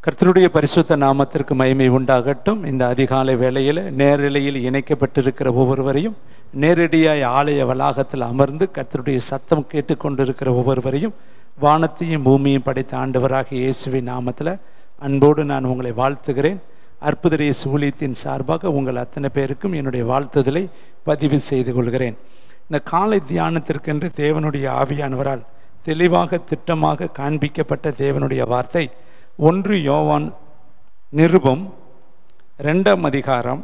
கர்த்தருடைய பரிசுத்த நாமத்திற்கு மகிமை உண்டாகட்டும். இந்த அதிகாலை வேளையில் நேரலையில் இணைக்கப்பட்டிருக்கிற ஒவ்வொருவரையும், நேரடியாய் ஆலய வளாகத்தில் அமர்ந்து கர்த்தருடைய சத்தம் கேட்டுக்கொண்டிருக்கிற ஒவ்வொருவரையும் வானத்தையும் பூமியும் படைத்த ஆண்டவராகிய இயேசுவின் நாமத்தில் அன்போடு நான் உங்களை வாழ்த்துகிறேன். அற்புத இயேசு ஊழியத்தின் சார்பாக உங்கள் அத்தனை பேருக்கும் என்னுடைய வாழ்த்துதலை பதிவு செய்து கொள்கிறேன். இந்த காலை தியானத்திற்கென்று தேவனுடைய ஆவியானவரால் தெளிவாக திட்டமாக காண்பிக்கப்பட்ட தேவனுடைய வார்த்தை 1 யோவான் நிருபம் 2ஆம் அதிகாரம்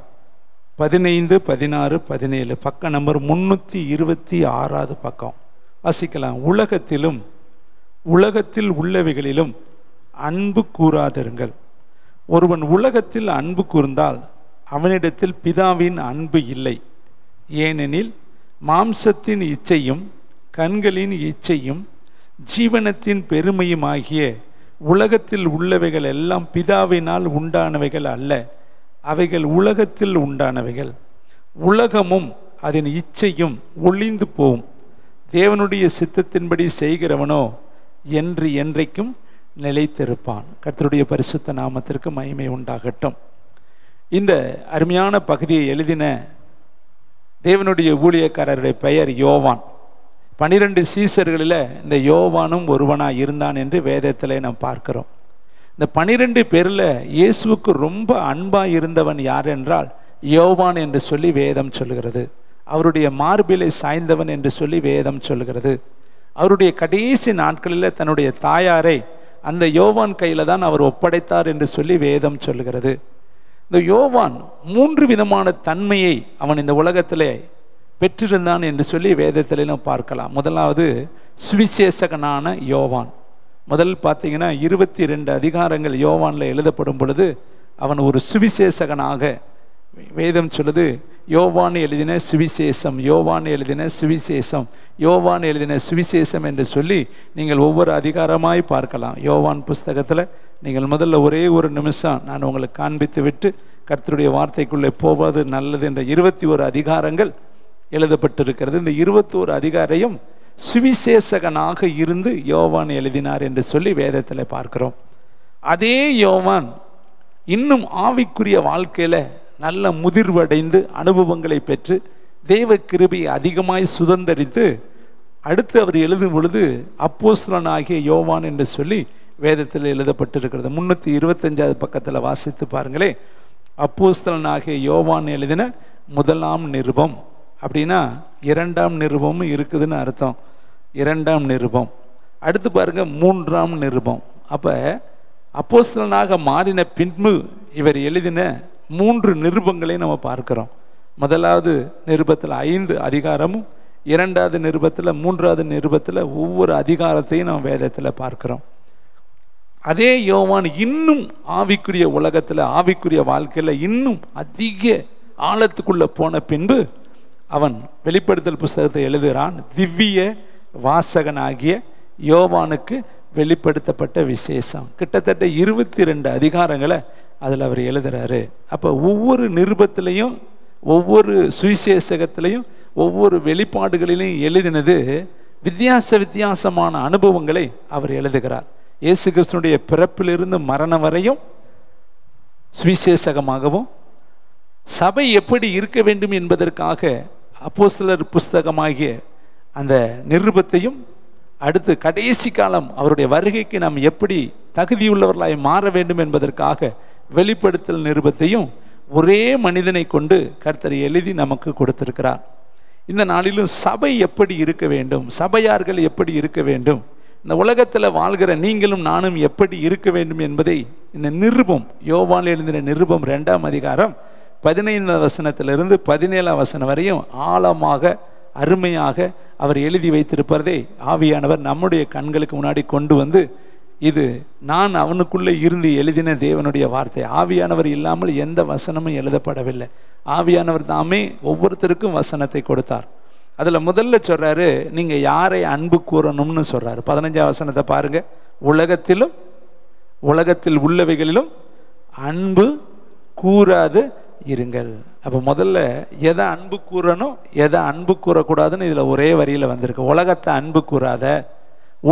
15, 16, 17 பக்க நம்பர் 326 பக்கம் வாசிக்கலாம். உலகத்தில் உள்ளவைகளிலும் அன்பு கூறாதிருங்கள். ஒருவன் உலகத்தில் அன்பு கூர்ந்தால் அவனிடத்தில் பிதாவின் அன்பு இல்லை. ஏனெனில் மாம்சத்தின் இச்சையும் கண்களின் இச்சையும் ஜீவனத்தின் பெருமையும் ஆகிய உலகத்தில் உள்ளவைகள் எல்லாம் பிதாவினால் உண்டானவைகள் அல்ல, அவைகள் உலகத்தில் உண்டானவைகள். உலகமும் அதன் இச்சையும் ஒளிந்து போகும். தேவனுடைய சித்தத்தின்படி செய்கிறவனோ என்று என்றைக்கும் நிலைத்திருப்பான். கர்த்தருடைய பரிசுத்த நாமத்திற்கு மகிமை உண்டாகட்டும். இந்த அருமையான பகுதியை எழுதின தேவனுடைய ஊழியக்காரருடைய பெயர் யோவான். 12 சீசர்களில் இந்த யோவானும் ஒருவனாக இருந்தான் என்று வேதத்தில் நாம் பார்க்கிறோம். இந்த 12 பேரில் இயேசுவுக்கு ரொம்ப அன்பாக இருந்தவன் யார் என்றால் யோவான் என்று சொல்லி வேதம் சொல்கிறது. அவருடைய மார்பிலை சாய்ந்தவன் என்று சொல்லி வேதம் சொல்கிறது. அவருடைய கடைசி நாட்களில் தன்னுடைய தாயாரை அந்த யோவான் கையில் தான் அவர் ஒப்படைத்தார் என்று சொல்லி வேதம் சொல்கிறது. இந்த யோவான் 3 விதமான தன்மையை அவன் இந்த உலகத்திலே பெற்றிருந்தான் என்று சொல்லி வேதத்திலும் பார்க்கலாம். முதலாவது சுவிசேஷகனான யோவான். முதல் பார்த்தீங்கன்னா 22 அதிகாரங்கள் யோவானில் எழுதப்படும் பொழுது அவன் ஒரு சுவிசேஷகனாக வேதம் சொல்லுது. யோவான் எழுதின சுவிசேஷம், யோவான் எழுதின சுவிசேஷம், யோவான் எழுதின சுவிசேஷம் என்று சொல்லி நீங்கள் ஒவ்வொரு அதிகாரமாய் பார்க்கலாம். யோவான் புஸ்தகத்தில் நீங்கள் முதல்ல ஒரே ஒரு நிமிஷம் நான் உங்களுக்கு காண்பித்து விட்டு கர்த்தருடைய வார்த்தைக்குள்ளே போவது நல்லது என்ற 21 அதிகாரங்கள் எழுதப்பட்டிருக்கிறது. இந்த 21 அதிகாரையும் சுவிசேஷகனாக இருந்து யோவான் எழுதினார் என்று சொல்லி வேதத்தில் பார்க்கிறோம். அதே யோவான் இன்னும் ஆவிக்குரிய வாழ்க்கையில் நல்ல முதிர்வடைந்து அனுபவங்களை பெற்று தேவ கிருபையை அதிகமாய் சுதந்தரித்து அடுத்து அவர் எழுதும் பொழுது அப்போஸ்தலனாகிய யோவான் என்று சொல்லி வேதத்தில் எழுதப்பட்டிருக்கிறது. 325 பக்கத்தில் வாசித்து பாருங்களே. அப்போஸ்தலனாகிய யோவான் எழுதின 1ஆம் நிருபம் அப்படின்னா 2ஆம் நிருபமும் இருக்குதுன்னு அர்த்தம். 2ஆம் நிருபம். அடுத்து பாருங்க 3ஆம் நிருபம். அப்போ அப்போஸ்தலனாக மாறின பின்பு இவர் எழுதின 3 நிருபங்களை நம்ம பார்க்கிறோம். முதலாவது நிருபத்தில் 5 அதிகாரமும், 2ஆவது நிருபத்தில் 3ஆவது நிருபத்தில் ஒவ்வொரு அதிகாரத்தையும் நம்ம வேதத்தில் பார்க்கிறோம். அதே யோவான் இன்னும் ஆவிக்குரிய உலகத்தில் ஆவிக்குரிய வாழ்க்கையில் இன்னும் அதிக ஆழத்துக்குள்ள போன பின்பு அவன் வெளிப்படுத்தல் புஸ்தகத்தை எழுதுகிறான். திவ்ய வாசகனாகிய யோவானுக்கு வெளிப்படுத்தப்பட்ட விசேஷம். கிட்டத்தட்ட 22 அதிகாரங்களை அதில் அவர் எழுதுறாரு. அப்போ ஒவ்வொரு நிருபத்திலையும் ஒவ்வொரு சுவிசேஷகத்திலையும் ஒவ்வொரு வெளிப்பாடுகளிலையும் எழுதினது வித்தியாசமான அனுபவங்களை அவர் எழுதுகிறார். இயேசு கிறிஸ்துனுடைய பிறப்பிலிருந்து மரணம் வரையும் சுவிசேஷகமாகவும், சபை எப்படி இருக்க வேண்டும் என்பதற்காக அப்போஸ்தலர் புஸ்தகமாகிய அந்த நிருபத்தையும், அடுத்து கடைசி காலம் அவருடைய வருகைக்கு நாம் எப்படி தகுதியுள்ளவர்களாய் மாற வேண்டும் என்பதற்காக வெளிப்படுத்தல் நிருபத்தையும் ஒரே மனிதனை கொண்டு கர்த்தர் எழுதி நமக்கு கொடுத்திருக்கிறார். இந்த நாளிலும் சபை எப்படி இருக்க வேண்டும், சபையார்கள் எப்படி இருக்க வேண்டும், இந்த உலகத்தில் வாழ்கிற நீங்களும் நானும் எப்படி இருக்க வேண்டும் என்பதை இந்த நிருபம், யோவான் எழுதின நிருபம் 2ஆம் அதிகாரம் 15 வசனத்திலிருந்து 17 வசனம் வரையும் ஆழமாக அருமையாக அவர் எழுதி வைத்திருப்பதை ஆவியானவர் நம்முடைய கண்களுக்கு முன்னாடி கொண்டு வந்து, இது நான் அவனுக்குள்ளே இருந்து எழுதின தேவனுடைய வார்த்தை. ஆவியானவர் இல்லாமல் எந்த வசனமும் எழுதப்படவில்லை. ஆவியானவர் தாமே ஒவ்வொருத்தருக்கும் வசனத்தை கொடுத்தார். அதில் முதல்ல சொல்றாரு, நீங்க யாரை அன்பு கூறணும்னு சொல்றாரு. 15ஆம் வசனத்தை பாருங்க. உலகத்தில் உள்ளவைகளிலும் அன்பு கூறாது இருங்கள். அப்போ முதல்ல எதை அன்பு கூறணும் எதை அன்பு கூறக்கூடாதுன்னு இதில் ஒரே வரியில் வந்திருக்கு. உலகத்தை அன்பு கூறாத,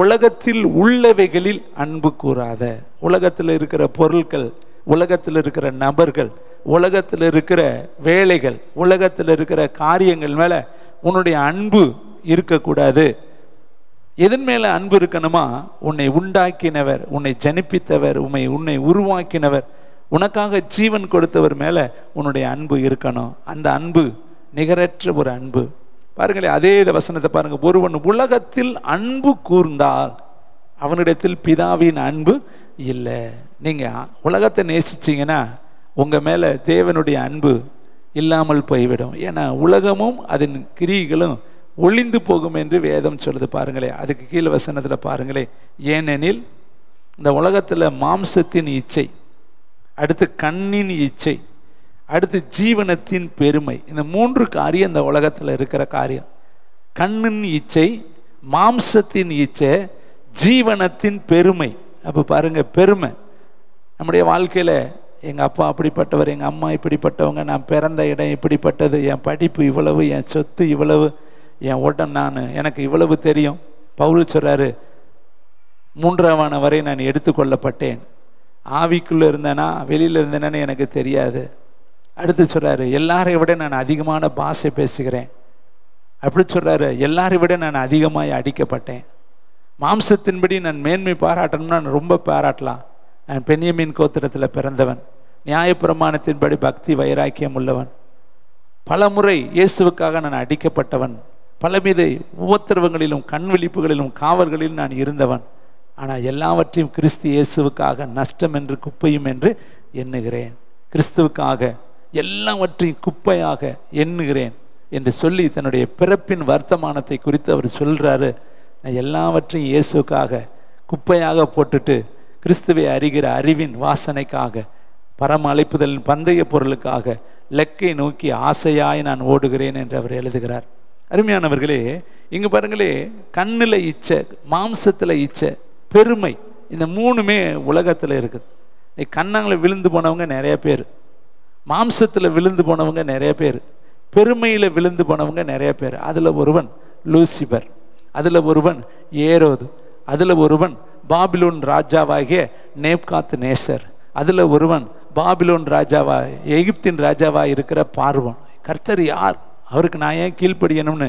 உலகத்தில் உள்ளவைகளில் அன்பு கூறாத. உலகத்தில் இருக்கிற பொருட்கள், உலகத்தில் இருக்கிற நபர்கள், உலகத்தில் இருக்கிற வேலைகள், உலகத்தில் இருக்கிற காரியங்கள் மேல உன்னுடைய அன்பு இருக்கக்கூடாது. எதன் மேல அன்பு இருக்கணுமா? உன்னை உண்டாக்கினவர், உன்னை ஜனிப்பித்தவர், உன்னை உருவாக்கினவர், உனக்காக ஜீவன் கொடுத்தவர் மேல உன்னுடைய அன்பு இருக்கணும். அந்த அன்பு நிகரற்ற ஒரு அன்பு. பாருங்களேன், அதே வசனத்தை பாருங்க. ஒருவன் உலகத்தில் அன்பு கூர்ந்தால் அவனிடத்தில் பிதாவின் அன்பு இல்லை. நீங்க உலகத்தை நேசிச்சீங்கன்னா உங்க மேல தேவனுடைய அன்பு இல்லாமல் போய்விடும். ஏன்னா உலகமும் அதன் கிரியைகளும் ஒளிந்து போகும் என்று வேதம் சொல்லுது. பாருங்களேன், அதுக்கு கீழே வசனத்துல பாருங்களேன். ஏனெனில் இந்த உலகத்துல மாம்சத்தின் இச்சை, அடுத்து கண்ணின் இச்சை, அடுத்து ஜீவனத்தின் பெருமை, இந்த 3 காரியம் இந்த உலகத்துல இருக்கிற காரியம். கண்ணின் இச்சை, மாம்சத்தின் இச்சை, ஜீவனத்தின் பெருமை. அப்ப பாருங்க, பெருமை நம்முடைய வாழ்க்கையில எங்கள் அப்பா அப்படிப்பட்டவர், எங்கள் அம்மா இப்படிப்பட்டவங்க, நான் பிறந்த இடம் இப்படிப்பட்டது, என் படிப்பு இவ்வளவு, என் சொத்து இவ்வளவு, என் உடன் எனக்கு இவ்வளவு தெரியும். பவுல் சொல்றாரு, 3ஆம் வரை நான் எடுத்துக்கொள்ளப்பட்டேன், ஆவிக்குள்ளே இருந்தேனா வெளியில் இருந்தேனான்னு எனக்கு தெரியாது. அடுத்து சொல்றாரு, எல்லாரை விட நான் அதிகமான பாஷை பேசுகிறேன். அப்படி சொல்றாரு, எல்லாரை விட நான் அதிகமாக அடிக்கப்பட்டேன். மாம்சத்தின்படி நான் மேன்மை பாராட்டணும்னா நான் ரொம்ப பாராட்டலாம். நான் பென்யமீன் கோத்திரத்தில் பிறந்தவன், நியாயப்பிரமாணத்தின்படி பக்தி வைராக்கியம் உள்ளவன், பல முறை இயேசுவுக்காக நான் அடிக்கப்பட்டவன், பலவித உபத்திரவங்களிலும் கண்விழிப்புகளிலும் காவல்களிலும் நான் இருந்தவன். ஆனால் எல்லாவற்றையும் கிறிஸ்து இயேசுவுக்காக நஷ்டம் என்று குப்பையும் என்று எண்ணுகிறேன். கிறிஸ்துவுக்காக எல்லாவற்றையும் குப்பையாக எண்ணுகிறேன் என்று சொல்லி தன்னுடைய பிறப்பின் வர்த்தமானத்தை குறித்து அவர் சொல்றாரு. நான் எல்லாவற்றையும் இயேசுக்காக குப்பையாக போட்டுட்டு கிறிஸ்துவை அறிகிற அறிவின் வாசனைக்காக, பரம அழைப்புதலின் பந்தய பொருளுக்காக லெக்கை நோக்கி ஆசையாய் நான் ஓடுகிறேன் என்று அவர் எழுதுகிறார். அருமையானவர்களே, இங்க பாருங்களே, கண்ணில் இச்சை, மாம்சத்தில் இச்சை, பெருமை, இந்த 3மே உலகத்தில் இருக்குது. கண்ணாங்கில் விழுந்து போனவங்க நிறைய பேர், மாம்சத்தில் விழுந்து போனவங்க நிறைய பேர், பெருமையில் விழுந்து போனவங்க நிறைய பேர். அதில் ஒருவன் லூசிபர், அதில் ஒருவன் ஏரோது, அதில் ஒருவன் பாபிலோன் ராஜாவாகிய நேப்காத் நேசர், அதில் ஒருவன் பாபிலோன் ராஜாவா, எகிப்தின் ராஜாவா இருக்கிற பார்வோன். கர்த்தர் யார்? அவருக்கு நான் ஏன் கீழ்ப்படியணும்னு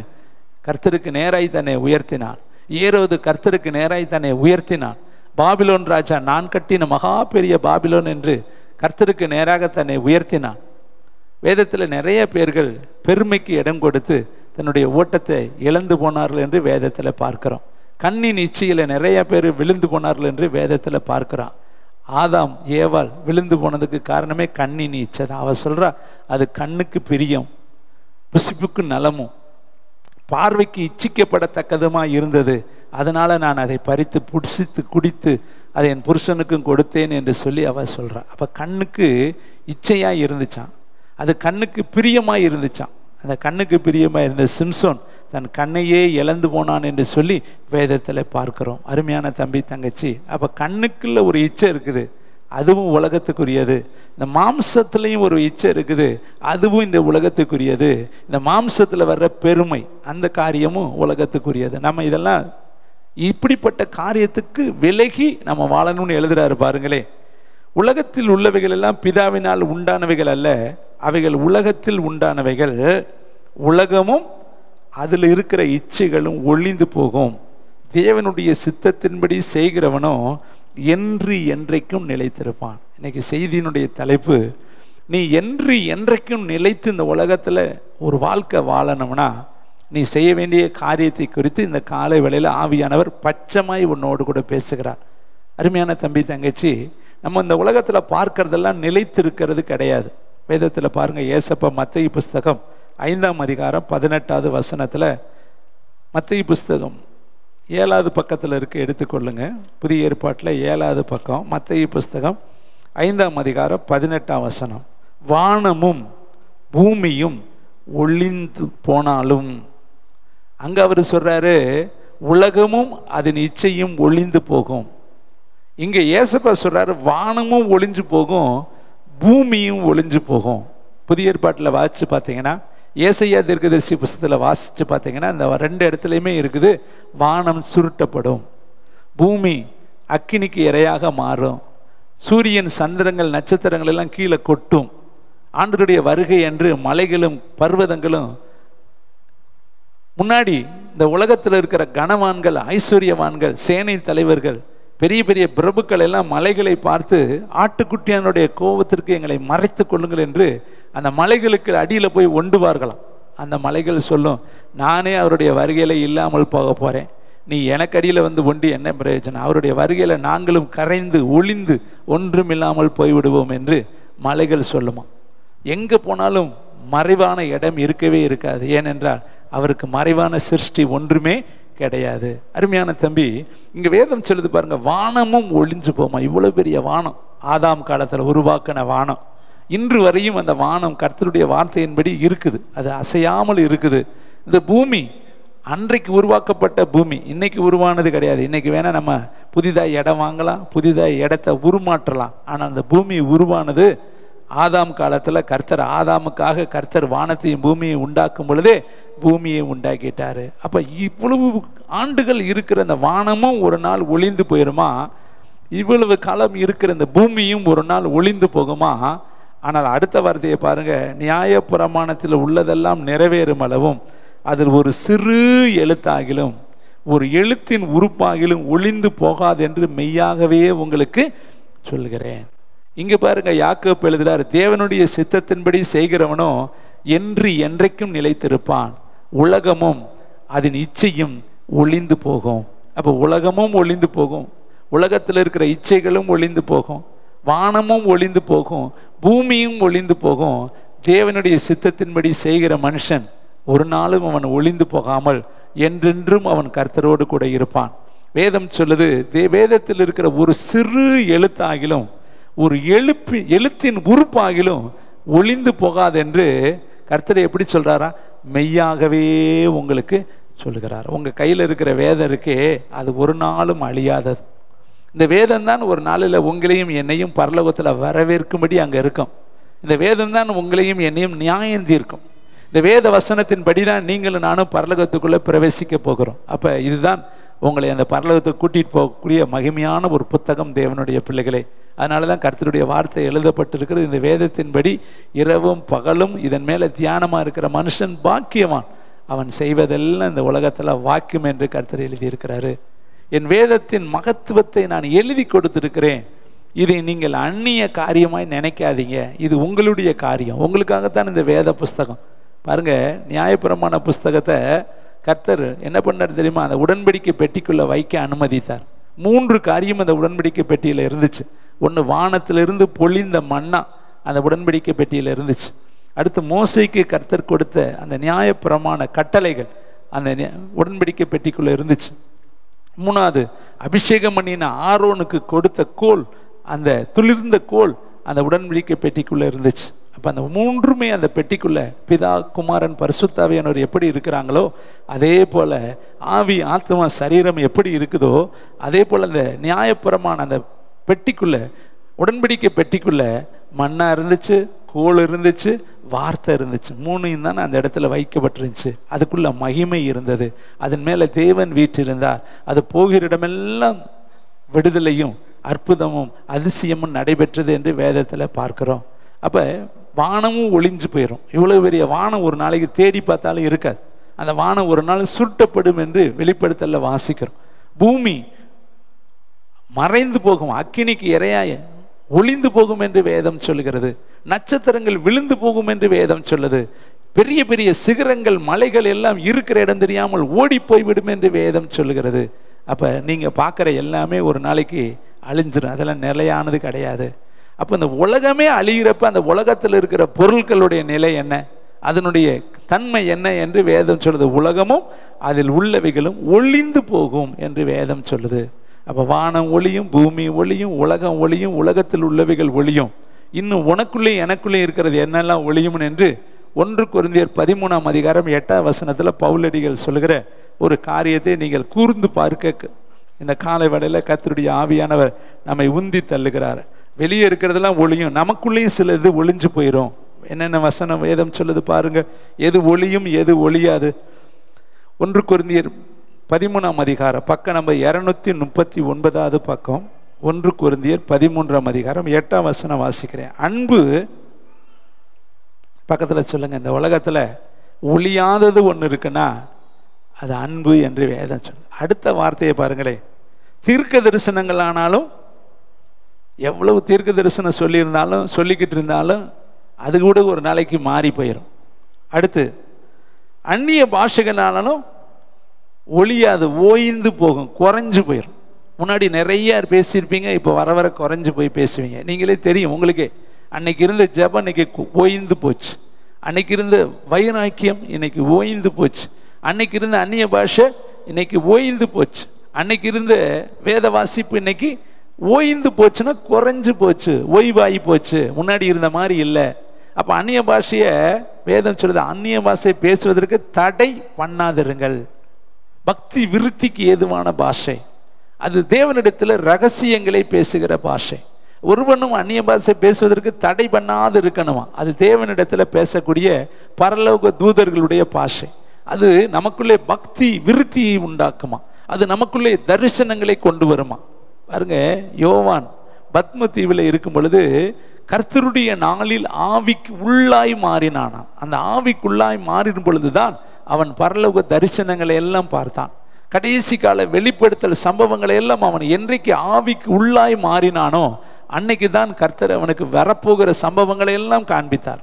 கர்த்தருக்கு நேராய் தன்னை உயர்த்தினார். ஏரோது கர்த்தருக்கு நேராய் தன்னை உயர்த்தினான். பாபிலோன் ராஜா நான் கட்டின மகா பெரிய பாபிலோன் என்று கர்த்தருக்கு நேராக தன்னை உயர்த்தினான். வேதத்தில் நிறைய பேர்கள் பெருமைக்கு இடம் கொடுத்து தன்னுடைய ஓட்டத்தை இழந்து போனார்கள் என்று வேதத்தில் பார்க்கிறோம். கண்ணின் இச்சையில் நிறைய பேர் விழுந்து போனார்கள் என்று வேதத்தில் பார்க்கிறான். ஆதாம் ஏவாள் விழுந்து போனதுக்கு காரணமே கண்ணின் இச்சை தான். அவ சொல்றா, அது கண்ணுக்கு பிரியம், புசிப்புக்கு நலமும், பார்வைக்கு இச்சிக்கப்படத்தக்கதுமா இருந்தது, அதனால நான் அதை பறித்து புடிசித்து குடித்து அதை என் புருஷனுக்கும் கொடுத்தேன் என்று சொல்லி அவ சொல்றா. அப்ப கண்ணுக்கு இச்சையா இருந்துச்சான், அது கண்ணுக்கு பிரியமா இருந்துச்சான். அந்த கண்ணுக்கு பிரியமா இருந்த சிம்சோன் தன் கண்ணையே இழந்து போனான் என்று சொல்லி வேதத்தில் பார்க்கிறோம். அருமையான தம்பி தங்கச்சி, அப்ப கண்ணுக்குள்ள ஒரு இச்சை இருக்குது, அதுவும் உலகத்துக்குரியது. இந்த மாம்சத்துலேயும் ஒரு இச்சை இருக்குது, அதுவும் இந்த உலகத்துக்குரியது. இந்த மாம்சத்தில் வர்ற பெருமை, அந்த காரியமும் உலகத்துக்குரியது. நம்ம இதெல்லாம் இப்படிப்பட்ட காரியத்துக்கு விலகி நம்ம வாழணும்னு எழுதுறாரு. பாருங்களே, உலகத்தில் உள்ளவைகள் எல்லாம் பிதாவினால் உண்டானவைகள் அல்ல, அவைகள் உலகத்தில் உண்டானவைகள். உலகமும் அதில் இருக்கிற இச்சைகளும் ஒளிந்து போகும், தேவனுடைய சித்தத்தின்படி செய்கிறவனோ என்று என்றைக்கும் நிலைத்திருப்பான். இன்னைக்கு செய்தியினுடைய தலைப்பு, நீ என்று என்றைக்கும் நிலைத்து இந்த உலகத்தில் ஒரு வாழ்க்கை வாழணும்னா நீ செய்ய வேண்டிய காரியத்தை குறித்து இந்த காலை வேளையில் ஆவியானவர் பச்சமாய் உன்னோடு கூட பேசுகிறார். அருமையான தம்பி தங்கச்சி, நம்ம இந்த உலகத்தில் பார்க்கறதெல்லாம் நிலைத்திருக்கிறது கிடையாது. வேதத்தில் பாருங்க, ஏசப்பா மத்தேயு புஸ்தகம் 5ஆம் அதிகாரம் 18வது வசனத்தில், மத்தேயு புஸ்தகம் 7வது பக்கத்தில் இருக்கு, எடுத்துக்கொள்ளுங்க. புதிய ஏற்பாட்டில் 7வது பக்கம், மத்தேயு புஸ்தகம் 5ஆம் அதிகாரம் 18ஆம் வசனம். வானமும் பூமியும் ஒளிந்து போனாலும், அங்க அவர் சொல்றாரு உலகமும் அதன் இச்சையும் ஒளிந்து போகும். இங்க ஏசப்பா சொல்றாரு வானமும் ஒளிஞ்சு போகும், பூமியும் ஒளிஞ்சு போகும். புதிய ஏற்பாட்டில் வாசிச்சு பார்த்தீங்கன்னா, ஏசையா தீர்க்கதரிசி புஸ்தகத்தில் வாசிச்சு பார்த்தீங்கன்னா, இந்த 2 இடத்துலையுமே இருக்குது வானம் சுருட்டப்படும், பூமி அக்கினிக்கு இரையாக மாறும், சூரியன் சந்திரங்கள் நட்சத்திரங்கள் எல்லாம் கீழே கொட்டும். ஆண்டவருடைய வருகை என்று மலைகளும் பர்வதங்களும், முன்னாடி இந்த உலகத்தில் இருக்கிற கனவான்கள், ஐஸ்வர்யவான்கள், சேனை தலைவர்கள், பெரிய பெரிய பிரபுக்கள் எல்லாம் மலைகளை பார்த்து ஆட்டுக்குட்டியானுடைய கோபத்திற்கு எங்களை மறைத்து கொள்ளுங்கள் என்று அந்த மலைகளுக்கு அடியில் போய் ஒண்டுவார்களாம். அந்த மலைகள் சொல்லும், நானே அவருடைய வருகையில் இல்லாமல் போக போகிறேன், நீ எனக்கு அடியில் வந்து ஒண்டி என்ன பிரயோஜனம், அவருடைய வருகையில் நாங்களும் கரைந்து ஒளிந்து ஒன்றுமில்லாமல் போய்விடுவோம் என்று மலைகள் சொல்லுமா. எங்கே போனாலும் மறைவான இடம் இருக்கவே இருக்காது. ஏனென்றால் அவருக்கு மறைவான சிருஷ்டி ஒன்றுமே கிடையாது. அருமையான தம்பி, இங்க வேதம் சொல்லுது பாருங்க, வானமும் ஒளிஞ்சு போமா. இவ்வளவு பெரிய வானம், ஆதாம் காலத்தில் உருவாக்கின வானம், இன்று வரையும் அந்த வானம் கர்த்தருடைய வார்த்தையின்படி இருக்குது, அது அசையாமல் இருக்குது. இந்த பூமி அன்றைக்கு உருவாக்கப்பட்ட பூமி, இன்னைக்கு உருவானது கிடையாது. இன்னைக்கு வேணா நம்ம புதிதாக இடம் வாங்கலாம், புதிதாக இடத்தை உருமாற்றலாம். ஆனால் அந்த பூமி உருவானது ஆதாம் காலத்தில் ஆதாமுக்காக கர்த்தர் வானத்தையும் பூமியை உண்டாக்கும் பொழுதே பூமியை உண்டாக்கிட்டாரு. அப்போ இவ்வளவு ஆண்டுகள் இருக்கிற அந்த வானமும் ஒரு நாள் ஒளிந்து போயிருமா, இவ்வளவு காலம் இருக்கிற இந்த பூமியும் ஒரு நாள் ஒளிந்து போகுமா. ஆனால் அடுத்த வார்த்தையை பாருங்க, நியாயப்பிரமாணத்தில் உள்ளதெல்லாம் நிறைவேறும் அளவும் அதில் ஒரு சிறு எழுத்தாகிலும் ஒரு எழுத்தின் உறுப்பாகிலும் ஒளிந்து போகாது என்று மெய்யாகவே உங்களுக்கு சொல்கிறேன். இங்க பாருங்க, யாக்கோபு எழுதுறார், தேவனுடைய சித்தத்தின்படி செய்கிறவனோ என்று என்றைக்கும் நிலைத்திருப்பான், உலகமும் அதன் இச்சையும் ஒளிந்து போகும். அப்போ உலகமும் ஒளிந்து போகும், உலகத்தில் இருக்கிற இச்சைகளும் ஒளிந்து போகும், வானமும் ஒளிந்து போகும், பூமியும் ஒளிந்து போகும். தேவனுடைய சித்தத்தின்படி செய்கிற மனுஷன் ஒரு நாளும் அவன் ஒளிந்து போகாமல் என்றென்றும் அவன் கர்த்தரோடு கூட இருப்பான். வேதம் சொல்லுது, வேதத்தில் இருக்கிற ஒரு சிறு எழுத்தாகிலும் ஒரு எழுத்தின் உறுப்பாகிலும் ஒளிந்து போகாது என்று கர்த்தரை எப்படி சொல்றாரா, மெய்யாகவே உங்களுக்கு சொல்லுகிறார். உங்க கையில் இருக்கிற வேதம் இருக்கே, அது ஒரு நாளும் அழியாதது. இந்த வேதம் தான் ஒரு நாளில் உங்களையும் என்னையும் பரலோகத்தில் வரவேற்கும்படி அங்கே இருக்கும். இந்த வேதம் தான் உங்களையும் என்னையும் நியாயம் தீர்க்கும். இந்த வேத வசனத்தின் படி தான் நீங்களும் நானும் பரலோகத்துக்குள்ளே பிரவேசிக்க போகிறோம். அப்போ இதுதான் உங்களை அந்த பரலோகத்துக்கு கூட்டிகிட்டு போகக்கூடிய மகிமையான ஒரு புத்தகம் தேவனுடைய பிள்ளைகளே. அதனால தான் கர்த்தருடைய வார்த்தை எழுதப்பட்டிருக்கிறது. இந்த வேதத்தின்படி இரவும் பகலும் இதன் மேலே தியானமாக இருக்கிற மனுஷன் பாக்கியவான், அவன் செய்வதெல்லாம் இந்த உலகத்தில் வாக்கியம் என்று கர்த்தர் எழுதியிருக்கிறாரு. என் வேதத்தின் மகத்துவத்தை நான் எழுதி கொடுத்திருக்கிறேன், இதை நீங்கள் அந்நிய காரியமாய் நினைக்காதீங்க, இது உங்களுடைய காரியம், உங்களுக்காகத்தான் இந்த வேத புஸ்தகம். பாருங்க, நியாயப்பிரமாண புஸ்தகத்தை கர்த்தர் என்ன பண்ணார் தெரியுமா, அந்த உடன்படிக்கை பெட்டிக்குள்ளே வைக்க அனுமதித்தார். 3 காரியம் அந்த உடன்படிக்கை பெட்டியில் இருந்துச்சு. ஒன்று, வானத்திலிருந்து பொழிந்த மன்னா அந்த உடன்படிக்கை பெட்டியில் இருந்துச்சு. அடுத்து, மோசைக்கு கர்த்தர் கொடுத்த அந்த நியாயப்பிரமாண கட்டளைகள் அந்த உடன்படிக்கை பெட்டிக்குள்ளே இருந்துச்சு. 3வது, அபிஷேகம் பண்ணின ஆரோனுக்கு கொடுத்த கோல், அந்த துளிர்ந்த கோல் அந்த உடன்படிக்கை பெட்டிக்குள்ளே இருந்துச்சு. அப்போ அந்த 3மே அந்த பெட்டிக்குள்ளே பிதா, குமாரன், பரிசுத்தாவியானவர் எப்படி இருக்கிறாங்களோ அதே போல் ஆவி, ஆத்மா, சரீரம் எப்படி இருக்குதோ அதே போல் அந்த நியாயப்பிரமாண அந்த பெட்டிக்குள்ளே, உடன்படிக்கை பெட்டிக்குள்ளே மண்ணா இருந்துச்சு, கோல் இருந்துச்சு, வார்த்தை இருந்துச்சு. 3யும் தான் அந்த இடத்துல வைக்கப்பட்டிருந்துச்சு. அதுக்குள்ள மகிமை இருந்தது, அதன் மேலே தேவன் வீற்றிருந்தார். அது போகிற இடமெல்லாம் விடுதலையும் அற்புதமும் அதிசயமும் நடைபெற்றது என்று வேதத்தில் பார்க்கிறோம். அப்போ வானமும் ஒளிஞ்சு போயிடும். இவ்வளவு பெரிய வானம் ஒரு நாளைக்கு தேடி பார்த்தாலும் இருக்காது. அந்த வானம் ஒரு நாள் சுருட்டப்படும் என்று வெளிப்படுத்தல வாசிக்கிறோம். பூமி மறைந்து போகும், அக்கினிக்கு இரையாய ஒளிந்து போகும் என்று வேதம் சொல்லுகிறது. நட்சத்திரங்கள் விழுந்து போகும் என்று வேதம் சொல்லுது. பெரிய பெரிய சிகரங்கள், மலைகள் எல்லாம் இருக்கிற இடம் தெரியாமல் ஓடி போய்விடும் என்று வேதம் சொல்லுகிறது. அப்போ நீங்கள் பார்க்குற எல்லாமே ஒரு நாளைக்கு அழிஞ்சிடும், அதெல்லாம் நிலையானது கிடையாது. அப்போ இந்த உலகமே அழிகிறப்ப அந்த உலகத்தில் இருக்கிற பொருட்களுடைய நிலை என்ன, அதனுடைய தன்மை என்ன என்று வேதம் சொல்லுது. உலகமும் அதில் உள்ளவைகளும் ஒளிந்து போகும் என்று வேதம் சொல்லுது. அப்போ வானம் ஒளியும், பூமி ஒளியும், உலகம் ஒளியும், உலகத்தில் உள்ளவைகள் ஒளியும். இன்னும் உனக்குள்ளே எனக்குள்ளே இருக்கிறது என்னெல்லாம் ஒளியும் என்று 1 கொரிந்தியர் 13ஆம் அதிகாரம் 8ஆம் வசனத்தில் பவுலடிகள் சொல்லுகிற ஒரு காரியத்தை நீங்கள் கூர்ந்து பார்க்க இந்த காலை வேளையில் கர்த்தருடைய ஆவியானவர் நம்மை உந்தி தள்ளுகிறார். வெளியே இருக்கிறதெல்லாம் ஒளியும், நமக்குள்ளேயும் சில இது ஒளிஞ்சு போயிடும். என்னென்ன வசனம் வேதம் சொல்லுது பாருங்க, எது ஒளியும் எது ஒளியாது. 1 கொரிந்தியர் 13ஆம் அதிகாரம், பக்கம் நம்பர் 239 பக்கம். 1 கொரிந்தியர் 13ஆம் அதிகாரம் 8ஆம் வசனம் வாசிக்கிறேன். அன்பு, பக்கத்தில் சொல்லுங்க, இந்த உலகத்தில் ஒளியாதது ஒன்று இருக்குன்னா அது அன்பு என்று வேதம் சொல்லு. அடுத்த வார்த்தையை பாருங்களேன். தீர்க்க தரிசனங்கள் ஆனாலும், எவ்வளவு தீர்க்க தரிசனம் சொல்லியிருந்தாலும் சொல்லிக்கிட்டு இருந்தாலும் அது கூட ஒரு நாளைக்கு மாறி போயிடும். அடுத்து அந்நிய பாஷைகளானாலும் ஒளியாது, ஓய்ந்து போகும், குறைஞ்சு போயிடும். முன்னாடி நிறைய பேசியிருப்பீங்க, இப்போ வர வர குறைஞ்சு போய் பேசுவீங்க. நீங்களே தெரியும் உங்களுக்கே. அன்னைக்கு இருந்த ஜெபம் இன்னைக்கு ஓய்ந்து போச்சு. அன்னைக்கு இருந்த வைராக்கியம் இன்னைக்கு ஓய்ந்து போச்சு. அன்னைக்கு இருந்த அந்நிய பாஷை இன்னைக்கு ஓய்ந்து போச்சு. அன்னைக்கு இருந்த வேத வாசிப்பு இன்னைக்கு ஓய்ந்து போச்சுன்னா குறைஞ்சு போச்சு, ஓய்வாகி போச்சு, முன்னாடி இருந்த மாதிரி இல்லை. அப்போ அந்நிய பாஷையை வேதம் சொல்லுது, அந்நிய பாஷை பேசுவதற்கு தடை பண்ணாதிருங்கள். பக்தி விருத்திக்கு ஏதுவான பாஷை அது. தேவனிடத்தில் ரகசியங்களை பேசுகிற பாஷை. ஒருவனும் அந்நிய பாஷை பேசுவதற்கு தடை பண்ணாது இருக்கணுமா. அது தேவனிடத்தில் பேசக்கூடிய பரலோக தூதர்களுடைய பாஷை. அது நமக்குள்ளே பக்தி விருத்தியை உண்டாக்குமா. அது நமக்குள்ளே தரிசனங்களை கொண்டு வருமா. பாருங்க, யோவான் பத்ம தீவில் இருக்கும் பொழுது கர்த்தருடைய நாளில் ஆவிக்கு உள்ளாய் மாறினானான். அந்த ஆவிக்குள்ளாய் மாறின பொழுதுதான் அவன் பரலோக தரிசனங்களை எல்லாம் பார்த்தான். கடைசி கால வெளிப்படுத்தல் சம்பவங்களை எல்லாம் அவன் என்றைக்கு ஆவிக்கு உள்ளாய் மாறினானோ அன்னைக்கு தான் கர்த்தர் அவனுக்கு வரப்போகிற சம்பவங்களை எல்லாம் காண்பித்தார்.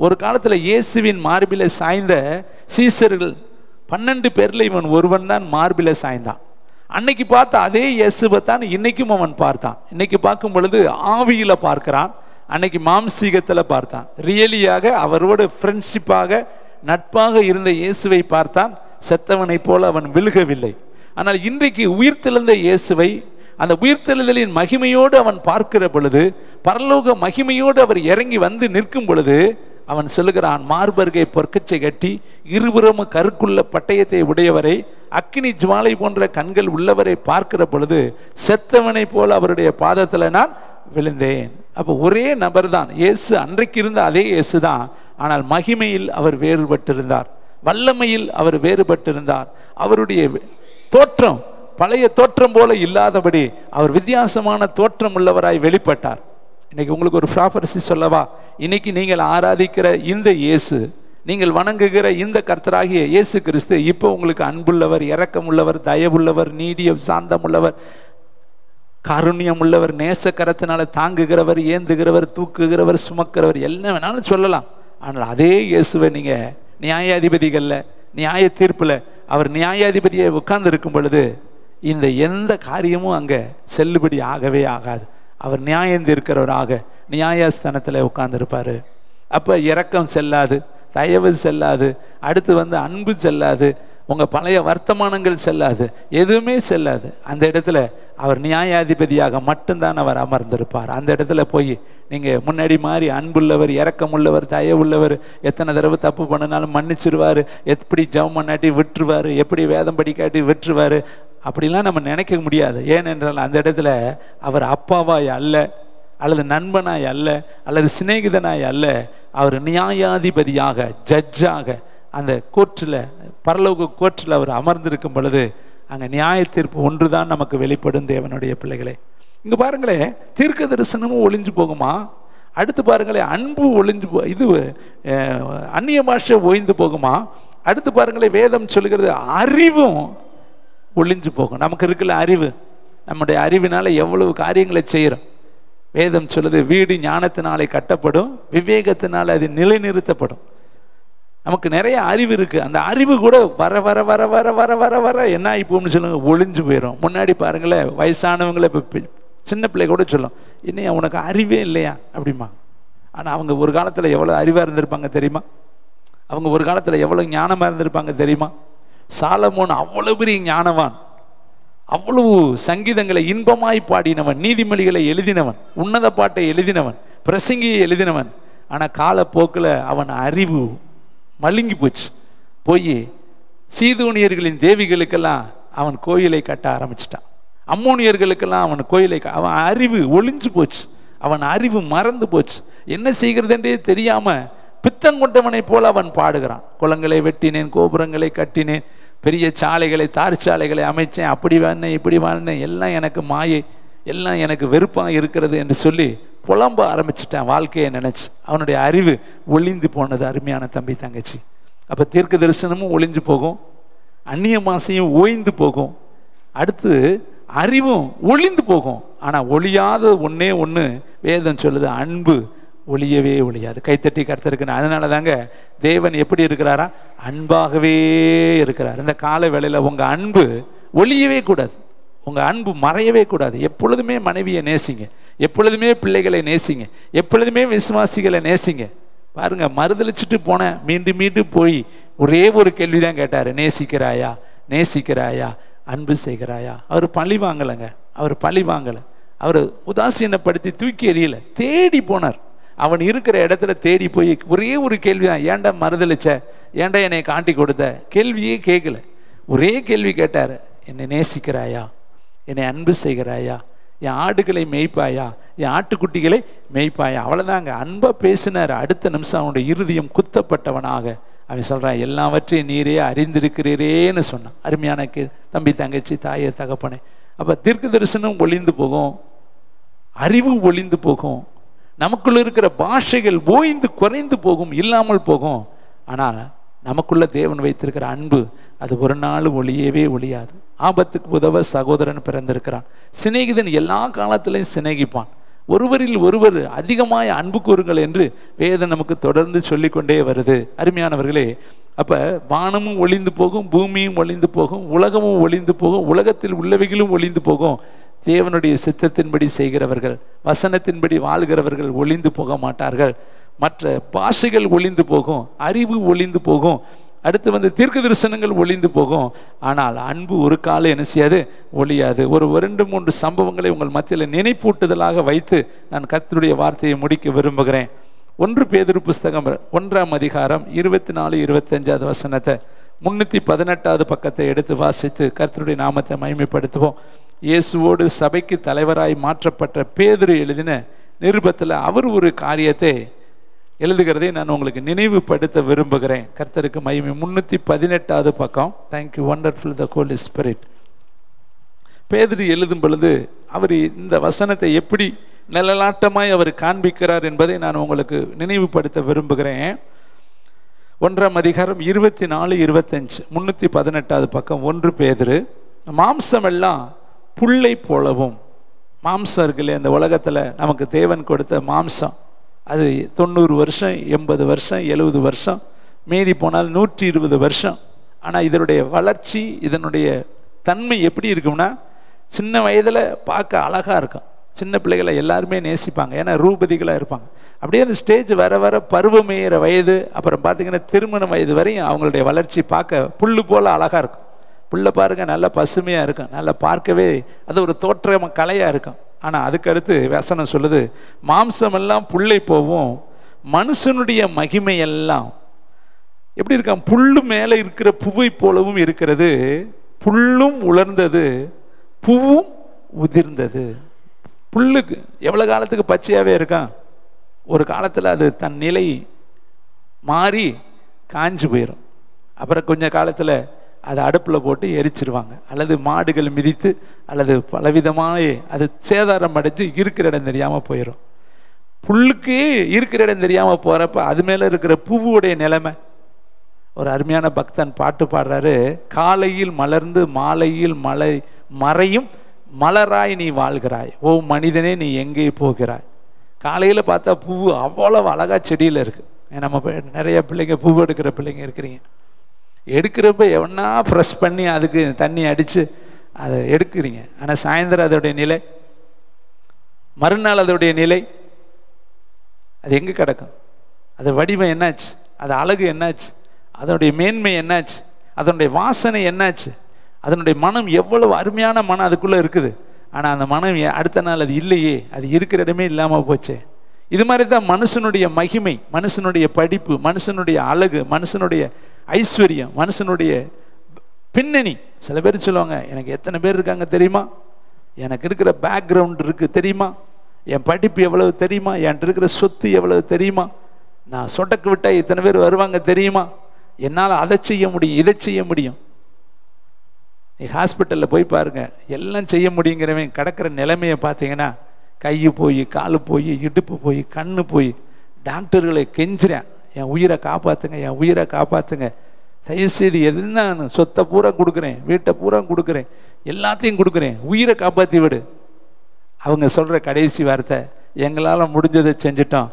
ஒரு காலத்தில் இயேசுவின் மார்பில சாய்ந்த சீசர்கள் 12 பேர்ல இவன் ஒருவன் தான் மார்பில சாய்ந்தான். அன்னைக்கு பார்த்த அதே இயேசுவை தான் இன்னைக்கும் அவன் பார்த்தான். இன்னைக்கு பார்க்கும் பொழுது ஆவியில பார்க்கிறான், அன்னைக்கு மாம்சீகத்தில் பார்த்தான். ரியலியாக அவரோடு ஃப்ரெண்ட்ஷிப்பாக நட்பாக இருந்த இயேசுவை பார்த்தான். செத்தவனை போல அவன் விழுகவில்லை. ஆனால் இன்றைக்கு உயிர்த்தெழுந்த இயேசுவை அந்த உயிர்த்தெழுதலின் மகிமையோடு அவன் பார்க்கிற பொழுது, பரலோக மகிமையோடு அவர் இறங்கி வந்து நிற்கும் பொழுது அவன் சொல்லுகிறான், மார்பர்கை பொற்கச்சை கட்டி இருபுறமும் கருக்குள்ள பட்டயத்தை உடையவரை, அக்கினி ஜுவாலை போன்ற கண்கள் உள்ளவரை பார்க்கிற பொழுது செத்தவனை போல அவருடைய பாதத்தில் நான் விழுந்தேன். அப்போ ஒரே நபர் தான் இயேசு, அன்றைக்கு இருந்த அதே இயேசு தான். ஆனால் மகிமையில் அவர் வேறுபட்டிருந்தார், வல்லமையில் அவர் வேறுபட்டிருந்தார். அவருடைய தோற்றம் பழைய தோற்றம் போல இல்லாதபடி அவர் வித்தியாசமான தோற்றம் உள்ளவராய் வெளிப்பட்டார். இன்னைக்கு உங்களுக்கு ஒரு ப்ராபர்சி சொல்லவா? இன்னைக்கு நீங்கள் ஆராதிக்கிற இந்த இயேசு, நீங்கள் வணங்குகிற இந்த கர்த்தராகிய இயேசு கிறிஸ்து இப்போ உங்களுக்கு அன்புள்ளவர், இரக்கம் உள்ளவர், தயவுள்ளவர், நீடிய சாந்தம் உள்ளவர், காருண்யம் உள்ளவர், நேசக்கரத்தினால தாங்குகிறவர், ஏந்துகிறவர், தூக்குகிறவர், சுமக்கிறவர், என்ன வேணாலும் சொல்லலாம். ஆனால் அதே இயேசுவை நீங்கள் நியாயாதிபதிகளில், நியாய தீர்ப்பில் அவர் நியாயாதிபதியை உட்கார்ந்து இருக்கும் பொழுது இந்த எந்த காரியமும் அங்கே செல்லுபடி ஆகவே ஆகாது. அவர் நியாயம் தீர்க்கிறவராக நியாயஸ்தானத்தில் உட்கார்ந்துருப்பார். அப்போ இரக்கம் செல்லாது, தயவு செல்லாது, அடுத்து அன்பு செல்லாது, உங்கள் பழைய வர்த்தமானங்கள் செல்லாது, எதுவுமே செல்லாது. அந்த இடத்துல அவர் நியாயாதிபதியாக மட்டும்தான் அவர் அமர்ந்திருப்பார். அந்த இடத்துல போய் நீங்கள் முன்னாடி மாதிரி அன்புள்ளவர், இரக்கமுள்ளவர், தயவுள்ளவர், எத்தனை தடவை தப்பு பண்ணினாலும் மன்னிச்சிருவார், எப்படி ஜெபம் பண்ணாட்டி விட்டுருவார், எப்படி வேதம் படிக்காட்டி விட்டுருவார், அப்படிலாம் நம்ம நினைக்க முடியாது. ஏனென்றால் அந்த இடத்துல அவர் அப்பாவாய் அல்ல, அல்லது நண்பனாய் அல்ல, அல்லது சிநேகிதனாய் அல்ல, அவர் நியாயாதிபதியாக, ஜட்ஜாக அந்த கோர்ட்டில், பரலோக கோர்ட்டில் அவர் அமர்ந்திருக்கும் பொழுது அங்கே நியாய தீர்ப்பு ஒன்று தான் நமக்கு வெளிப்படும். தேவனுடைய பிள்ளைகளே, இங்கே பாருங்களேன், தீர்க்க தரிசனமும் ஒளிஞ்சு போகுமா. அடுத்து பாருங்களேன், அன்பு ஒளிஞ்சு இது அந்நிய பாஷை ஓய்ந்து போகுமா. அடுத்து பாருங்களேன், வேதம் சொல்லுகிறது அறிவும் ஒளிஞ்சு போகும். நமக்கு இருக்குல்ல அறிவு, நம்முடைய அறிவினால எவ்வளவு காரியங்களை செய்கிறோம். வேதம் சொல்லுது, வீடு ஞானத்தினாலே கட்டப்படும், விவேகத்தினால அது நிலைநிறுத்தப்படும். நமக்கு நிறைய அறிவு இருக்கு, அந்த அறிவு கூட வர வர வர வர வர வர வர என்ன ஆகிப்போம்னு சொல்லுங்க, ஒளிஞ்சு போயிடும். முன்னாடி பாருங்களேன், வயசானவங்களை இப்போ சின்ன பிள்ளை கூட சொல்லும், இன்னையா உனக்கு அறிவே இல்லையா அப்படிமா. ஆனால் அவங்க ஒரு காலத்தில் எவ்வளோ அறிவாக இருந்திருப்பாங்க தெரியுமா? அவங்க ஒரு காலத்தில் எவ்வளோ ஞானமாக இருந்திருப்பாங்க தெரியுமா? சாலமோன் அவ்வளவு பெரிய ஞானவான், அவ்வளவு சங்கீதங்களை இன்பமாய் பாடினவன், நீதிமொழிகளை எழுதினவன், உன்னத பாட்டை எழுதினவன், பிரசங்கியை எழுதினவன். ஆனால் காலப்போக்கில் அவன் அறிவு மழுங்கி போச்சு. போய் சீதோனியர்களின் தேவிகளுக்கெல்லாம் அவன் கோயிலை கட்ட ஆரம்பிச்சிட்டான். அம்மோனியர்களுக்கெல்லாம் அவன் கோயிலை, அவன் அறிவு ஒளிஞ்சு போச்சு, அவன் அறிவு மறந்து போச்சு. என்ன செய்கிறதுன்றே தெரியாம பித்தங்கொண்டவனை போல அவன் பாடுகிறான். குளங்களை வெட்டினேன், கோபுரங்களை கட்டினேன், பெரிய சாலைகளை, தார் சாலைகளை அமைச்சேன், அப்படி வாழ்ந்தேன், இப்படி வாழ்ந்தேன், எல்லாம் எனக்கு மாயை, எல்லாம் எனக்கு வெறுப்பாக இருக்கிறது என்று சொல்லி புலம்ப ஆரம்பிச்சிட்டான் வாழ்க்கையை நினச்சி. அவனுடைய அறிவு ஒளிந்து போனது. அருமையான தம்பி தங்கச்சி, அப்போ தீர்க்க தரிசனமும் ஒளிஞ்சு போகும், அந்நிய மாசையும் ஓய்ந்து போகும், அடுத்து அறிவும் ஒளிந்து போகும். ஆனால் ஒளியாத ஒன்றே ஒன்று வேதம் சொல்லுது, அன்பு ஒளியவே ஒளியாது. கைத்தட்டி கர்த்தருக்கு. அதனால தாங்க தேவன் எப்படி இருக்கிறாரா? அன்பாகவே இருக்கிறார். இந்த கால வேளையில் உங்கள் அன்பு ஒளியவே கூடாது, உங்கள் அன்பு மறையவே கூடாது. எப்பொழுதுமே மனைவியை நேசிங்க, எப்பொழுதுமே பிள்ளைகளை நேசிங்க, எப்பொழுதுமே விசுவாசிகளை நேசிங்க. பாருங்க, மறுதளிச்சுட்டு போனேன், மீண்டும் மீண்டும் போய் ஒரே ஒரு கேள்வி தான் கேட்டார், நேசிக்கிறாயா, நேசிக்கிறாயா, அன்பு செய்கிறாயா? அவர் பழி வாங்கலைங்க, அவர் பழி வாங்கலை, அவர் உதாசீனப்படுத்தி தூக்கி எறியலை, தேடி போனார். அவன் இருக்கிற இடத்துல தேடி போய் ஒரே ஒரு கேள்வி தான், ஏன்டா மறுதளிச்ச, ஏன்டா என்னை காட்டி கொடுத்த, கேள்வியே கேட்கல, ஒரே கேள்வி கேட்டார், என்னை நேசிக்கிறாயா, என்னை அன்பு செய்கிறாயா, என் ஆடுகளை மேய்ப்பாயா, என் ஆட்டுக்குட்டிகளை மேய்ப்பாயா? அவ்வளோதாங்க, அன்பாக பேசினார். அடுத்த நிமிஷம் அவனுடைய இருதயம் குத்தப்பட்டவனாக அவன் சொல்கிறான், எல்லாவற்றையும் நீரே அறிந்திருக்கிறீரேன்னு சொன்னான். அருமையான தம்பி தங்கச்சி, தாயே தகப்பனே, அப்போ தீர்க்க தரிசனம் ஒளிந்து போகும், அறிவு ஒளிந்து போகும், நமக்குள்ள இருக்கிற பாஷைகள் ஓய்ந்து குறைந்து போகும், இல்லாமல் போகும். ஆனால் நமக்குள்ள தேவன் வைத்திருக்கிற அன்பு அது ஒரு நாள் ஒளியவே ஒளியாது. ஆபத்துக்கு உதவ சகோதரன் பிறந்திருக்கிறான். சிநேகிதன் எல்லா காலத்திலையும் சிநேகிப்பான். ஒருவரில் ஒருவர் அதிகமாய் அன்பு கூறுங்கள் என்று வேதம் நமக்கு தொடர்ந்து சொல்லிக்கொண்டே வருது. அருமையானவர்களே, அப்போ வானமும் ஒளிந்து போகும், பூமியும் ஒளிந்து போகும், உலகமும் ஒளிந்து போகும், உலகத்தில் உள்ளவைகளும் ஒளிந்து போகும். தேவனுடைய சித்தத்தின்படி செய்கிறவர்கள், வசனத்தின்படி வாழ்கிறவர்கள் ஒளிந்து போக மாட்டார்கள். மற்ற பாஷைகள் ஒளிந்து போகும், அறிவு ஒளிந்து போகும், அடுத்து தீர்க்க தரிசனங்கள் ஒளிந்து போகும். ஆனால் அன்பு ஒரு காலம் என்ன செய்யாது? ஒளியாது. ஒரு 2-3 சம்பவங்களை உங்கள் மத்தியில் நினைப்பூட்டுதலாக வைத்து நான் கர்த்தருடைய வார்த்தையை முடிக்க விரும்புகிறேன். 1 பேதுரு புஸ்தகம் 1ஆம் அதிகாரம் 24-25 வசனத்தை 318 பக்கத்தை எடுத்து வாசித்து கர்த்தருடைய நாமத்தை மகிமைப்படுத்துவோம். இயேசுவோடு சபைக்கு தலைவராய் மாற்றப்பட்ட பேதுரு எழுதின நிருபத்தில் அவர் ஒரு காரியத்தை எழுதுகிறதை நான் உங்களுக்கு நினைவுபடுத்த விரும்புகிறேன். கர்த்தருக்கு மகிமை. 318 பக்கம். தேங்க்யூ, வண்டர்ஃபுல் த ஹோலி ஸ்பிரிட். பேதுரு எழுதும் பொழுது அவர் இந்த வசனத்தை எப்படி நிழலாட்டமாய் அவர் காண்பிக்கிறார் என்பதை நான் உங்களுக்கு நினைவுபடுத்த விரும்புகிறேன். 1ஆம் அதிகாரம் 24-25 318 பக்கம். 1 பேதுரு, மாம்சம் எல்லாம் புல்லை போலவும், மாம்சம் இருக்குல்ல இந்த உலகத்தில் நமக்கு தேவன் கொடுத்த மாம்சம், அது 90 வருஷம், 80 வருஷம், 70 வருஷம், மீறி போனால் 120 வருஷம். ஆனால் இதனுடைய வளர்ச்சி, இதனுடைய தன்மை எப்படி இருக்கும்னா, சின்ன வயதில் பார்க்க அழகாக இருக்கும். சின்ன பிள்ளைகளை எல்லாருமே நேசிப்பாங்க, ஏன்னா ரூபதிகளாக இருப்பாங்க. அப்படியே அந்த ஸ்டேஜ் வர வர பருவமேற வயது, அப்புறம் பார்த்திங்கன்னா திருமண வயது வரையும் அவங்களுடைய வளர்ச்சி பார்க்க புல்லு போல் அழகாக இருக்கும். புல்லை பாருங்கள், நல்லா பசுமையாக இருக்கும், நல்லா பார்க்கவே அது ஒரு தோற்ற கலையாக இருக்கும். ஆனால் அதுக்கடுத்து வசனம் சொல்லுது, மாம்சமெல்லாம் புல்லை போவும், மனுஷனுடைய மகிமையெல்லாம் எப்படி இருக்கான்? புல்லு மேலே இருக்கிற பூவை போலவும் இருக்கிறது. புல்லும் உலர்ந்தது, பூவும் உதிர்ந்தது. புல்லுக்கு எவ்வளோ காலத்துக்கு பச்சையாகவே இருக்கான், ஒரு காலத்தில் அது தன் நிலை மாறி காஞ்சு போயிடும். அப்புறம் கொஞ்ச காலத்தில் அதை அடுப்பில் போட்டு எரிச்சிருவாங்க, அல்லது மாடுகள் மிதித்து, அல்லது பலவிதமாக அது சேதாரம் அடைஞ்சு இருக்கிற இடம் தெரியாமல் போயிடும். புல்லுக்கு இருக்கிற இடம் தெரியாமல் போகிறப்ப அது மேலே இருக்கிற பூவுடைய நிலைமை. ஒரு அருமையான பக்தன் பாட்டு பாடுறாரு, காலையில் மலர்ந்து மாலையில் மறையும் மலராய் நீ வாழ்கிறாய், ஓ மனிதனே நீ எங்கே போகிறாய். காலையில் பார்த்தா பூ அவ்வளவு அழகாக செடியில் இருக்குது. நம்ம நிறைய பிள்ளைங்க பூ எடுக்கிற பிள்ளைங்க இருக்கிறீங்க, எடுக்கிறப்ப எவனா ஃப்ரெஷ் பண்ணி அதுக்கு தண்ணி அடித்து அதை எடுக்கிறீங்க. ஆனால் சாயந்தரம் அதோடைய நிலை, மறுநாள் அதோடைய நிலை, அது எங்கே கிடக்கும்? அது வடிவம் என்னாச்சு? அது அழகு என்னாச்சு? அதனுடைய மேன்மை என்னாச்சு? அதனுடைய வாசனை என்னாச்சு? அதனுடைய மனம் எவ்வளவு அருமையான மனம் அதுக்குள்ளே இருக்குது. ஆனால் அந்த மனம் அடுத்த நாள் அது இல்லையே, அது இருக்கிற இடமே இல்லாமல் போச்சே. இது மாதிரி தான் மனுஷனுடைய மகிமை, மனுஷனுடைய படிப்பு, மனுஷனுடைய அழகு, மனுஷனுடைய ஐஸ்வர்யம், மனுஷனுடைய பின்னணி. சில பேர் சொல்லுவாங்க, எனக்கு எத்தனை பேர் இருக்காங்க தெரியுமா, எனக்கு இருக்கிற பேக்ரவுண்ட் இருக்குது தெரியுமா, என் படிப்பு எவ்வளவு தெரியுமா, என்கிட்ட இருக்கிற சொத்து எவ்வளவு தெரியுமா, நான் சொடக்கு விட்டால் இத்தனை பேர் வருவாங்க தெரியுமா, என்னால் அதை செய்ய முடியும், இதை செய்ய முடியும். நீ ஹாஸ்பிட்டலில் போய் பாருங்கள், எல்லாம் செய்ய முடியுங்கிறவன் கிடக்கிற நிலைமையை பார்த்தீங்கன்னா கை போய், காலு போய், இடுப்பு போய், கண்ணு போய், டாக்டர்களை கெஞ்சுறேன், என் உயிரை காப்பாற்றுங்க, என் உயிரை காப்பாற்றுங்க, தயவுசெய்து எதுனா சொத்தை பூரா கொடுக்குறேன், வீட்டை பூரா கொடுக்குறேன், எல்லாத்தையும் கொடுக்குறேன், உயிரை காப்பாற்றி விடு. அவங்க சொல்கிற கடைசி வார்த்தை, எங்களால் முடிஞ்சதை செஞ்சிட்டோம்,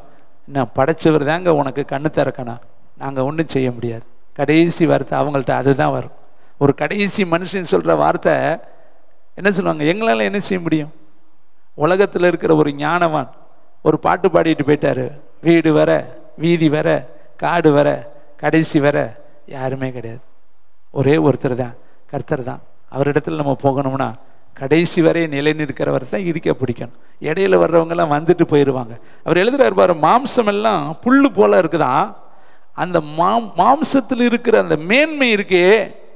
நான் படைச்சவர் தாங்க உனக்கு கண்ணு திறக்கணும், நாங்கள் ஒன்றும் செய்ய முடியாது. கடைசி வார்த்தை அவங்கள்ட்ட அதுதான் வரும். ஒரு கடைசி மனுஷன் சொல்கிற வார்த்தை என்ன சொல்லுவாங்க, எங்களால் என்ன செய்ய முடியும்? உலகத்தில் இருக்கிற ஒரு ஞானவான் ஒரு பாட்டு பாடிட்டு போயிட்டாரு, வீடு வர, வீதி வர, காடு வர, கடைசி வர யாருமே கிடையாது, ஒரே ஒருத்தர் தான், கர்த்தர் தான். அவரிடத்துல நம்ம போகணும்னா கடைசி வரை நிலை நிற்கிறவர் தான் இருக்க பிடிக்கணும். இடையில வர்றவங்கெல்லாம் வந்துட்டு போயிடுவாங்க. அவர் எழுதுறாரு பாரு, மாம்சம் எல்லாம் புல்லு போல இருக்குதான், அந்த மாம்சத்தில் இருக்கிற அந்த மேன்மை இருக்கே,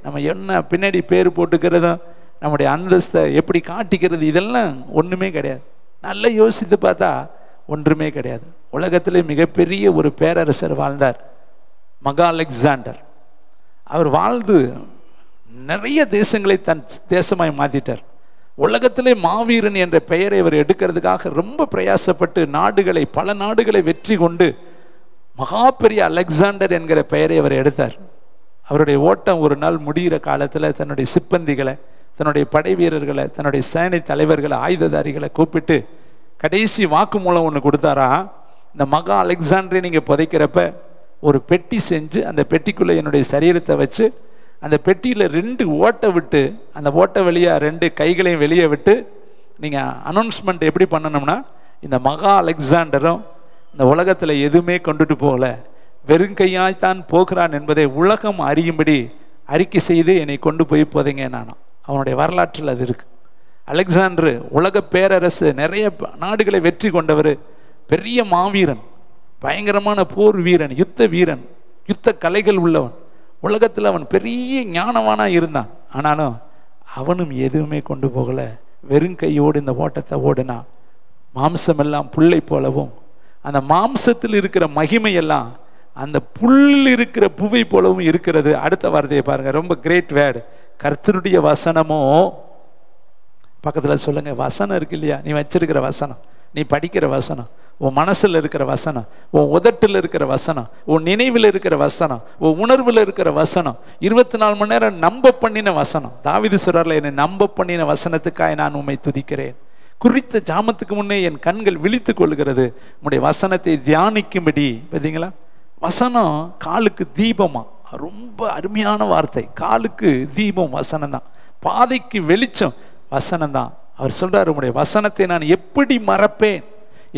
நம்ம என்ன பின்னாடி பேர் போட்டுக்கிறதும் நம்முடைய அந்தஸ்தை எப்படி காட்டிக்கிறது, இதெல்லாம் ஒன்றுமே கிடையாது. நல்லா யோசித்து பார்த்தா ஒன்றுமே கிடையாது. உலகத்திலே மிகப்பெரிய ஒரு பேரரசர் வாழ்ந்தார், மகா அலெக்சாண்டர். அவர் வாழ்ந்து நிறைய தேசங்களை தன் தேசமாய் மாற்றிட்டார். உலகத்திலே மாவீரன் என்ற பெயரை அவர் எடுக்கிறதுக்காக ரொம்ப பிரயாசப்பட்டு நாடுகளை, பல நாடுகளை வெற்றி கொண்டு மகா பெரிய அலெக்சாண்டர் என்கிற பெயரை அவர் எடுத்தார். அவருடைய ஓட்டம் ஒரு நாள் முடிகிற காலத்தில் தன்னுடைய சிப்பந்திகளை, தன்னுடைய படை வீரர்களை, தன்னுடைய சேனை தலைவர்களை, ஆயுததாரிகளை கூப்பிட்டு கடைசி வாக்கு மூலம் ஒன்று கொடுத்தாரா, இந்த மகா அலெக்சாண்டரை நீங்கள் புதைக்கிறப்ப ஒரு பெட்டி செஞ்சு அந்த பெட்டிக்குள்ளே என்னுடைய சரீரத்தை வச்சு அந்த பெட்டியில் 2 ஓட்டை விட்டு, அந்த ஓட்டை வழியாக 2 கைகளையும் வெளியே விட்டு நீங்கள் அனௌன்ஸ்மெண்ட் எப்படி பண்ணணும்னா, இந்த மகா அலெக்சாண்டரும் இந்த உலகத்தில் எதுவுமே கொண்டுட்டு போகல, வெறுங்கையாய்த்தான் போகிறான் என்பதை உலகம் அறியும்படி அறிக்கை செய்து என்னை கொண்டு போய் போதைங்க நானும். அவனுடைய வரலாற்றில் அது இருக்கு. அலெக்சாண்டர் உலக பேரரசு, நிறைய நாடுகளை வெற்றி கொண்டவர், பெரிய மாவீரன், பயங்கரமான போர் வீரன், யுத்த வீரன், யுத்த கலைகள் உள்ளவன். உலகத்தில் அவன் பெரிய ஞானவானாக இருந்தான். ஆனாலும் அவனும் எதுவுமே கொண்டு போகல, வெறும் கையோடு இந்த ஓட்டத்தை ஓடுனா. மாம்சமெல்லாம் புல்லை போலவும், அந்த மாம்சத்தில் இருக்கிற மகிமையெல்லாம் அந்த புல் இருக்கிற பூவை போலவும் இருக்கிறது. அடுத்த வார்த்தையை பாருங்க, ரொம்ப கிரேட் வேர்டு. கர்த்தருடைய வசனமோ, பக்கத்தில் சொல்லுங்க, வசனம் இருக்கு இல்லையா, நீ வச்சிருக்கிற வசனம், நீ படிக்கிற வசனம், உன் மனசில் இருக்கிற வசனம், உன் உதட்டில் இருக்கிற வசனம், உன் நினைவில் இருக்கிற வசனம், உன் உணர்வில் இருக்கிற வசனம், 24 மணி நேரம் நம்ப பண்ணின வசனம். தாவீது சொல்றார்ல, என்னை நம்ப பண்ணின வசனத்துக்காக நான் உம்மை துதிக்கிறேன். குறித்த ஜாமத்துக்கு முன்னே என் கண்கள் விழித்துக் கொள்கிறது, உம்முடைய வசனத்தை தியானிக்கும்படி. பார்த்தீங்களா, வசனம் காலுக்கு தீபமா, ரொம்ப அருமையான வார்த்தை. காலுக்கு தீபம் வசனம் தான், பாதைக்கு வெளிச்சம் வசனம் தான். அவர் சொல்றாரு, உம்முடைய வசனத்தை நான் எப்படி மறப்பேன்,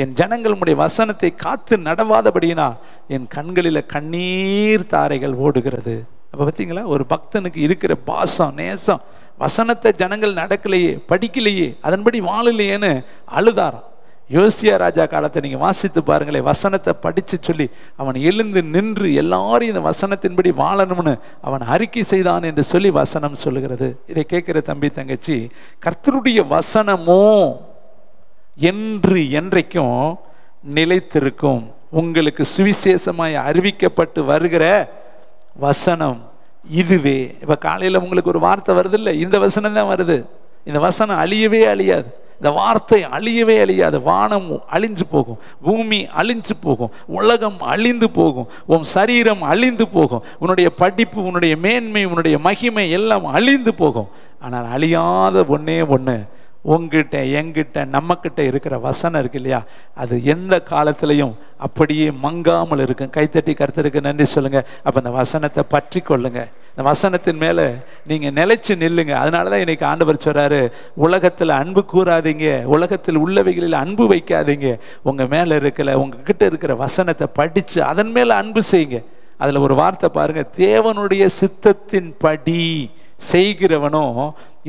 என் ஜனங்கள் உம்முடைய வசனத்தை காத்து நடவாதபடினா என் கண்களில் கண்ணீர் தாரைகள் ஓடுகிறது. அப்போ பார்த்தீங்களா, ஒரு பக்தனுக்கு இருக்கிற பாசம், நேசம். வசனத்தை ஜனங்கள் நடக்கலையே, படிக்கலையே, அதன்படி வாழலையேன்னு அழுதாராம். யோசியா ராஜா காலத்தை நீங்கள் வாசித்து பாருங்களேன், வசனத்தை படித்து சொல்லி அவன் எழுந்து நின்று எல்லாரும் இந்த வசனத்தின்படி வாழணும்னு அவன் அறிக்கை செய்தான் என்று சொல்லி வசனம் சொல்லுகிறது. இதை கேட்கிற தம்பி தங்கச்சி, கர்த்தருடைய வசனமோ என்று என்றைக்கும் நிலைத்திருக்கும். உங்களுக்கு சுவிசேஷமாய் அறிவிக்கப்பட்டு வருகிற வசனம் இதுவே. இப்போ காலையில் உங்களுக்கு ஒரு வார்த்தை வருது இல்லை, இந்த வசனம் தான் வருது. இந்த வசனம் அழியவே அழியாது, இந்த வார்த்தை அழியவே அழியாது. வானம் அழிஞ்சு போகும், பூமி அழிஞ்சு போகும், உலகம் அழிந்து போகும், உன் சரீரம் அழிந்து போகும், உன்னுடைய படிப்பு, உன்னுடைய மேன்மை, உன்னுடைய மகிமை எல்லாம் அழிந்து போகும். ஆனால் அழியாத ஒன்னே ஒன்று, உங்ககிட்ட, எங்கிட்ட, நம்மக்கிட்ட இருக்கிற வசனம் இருக்கு இல்லையா, அது எந்த காலத்திலையும் அப்படியே மங்காமல் இருக்கும். கைத்தட்டி கர்த்தருக்கு நன்றி சொல்லுங்க. அப்போ இந்த வசனத்தை பற்றி கொள்ளுங்க, இந்த வசனத்தின் மேலே நீங்கள் நிலைச்சு நில்லுங்க. அதனால தான் இன்னைக்கு ஆண்டவர் சொல்றாரு, உலகத்தில் அன்பு கூறாதீங்க, உலகத்தில் உள்ளவைகளில் அன்பு வைக்காதீங்க. உங்கள் மேலே இருக்கிற, உங்ககிட்ட இருக்கிற வசனத்தை படித்து அதன் மேலே அன்பு செய்யுங்க. அதில் ஒரு வார்த்தை பாருங்க, தேவனுடைய சித்தத்தின் படி செய்கிறவனோ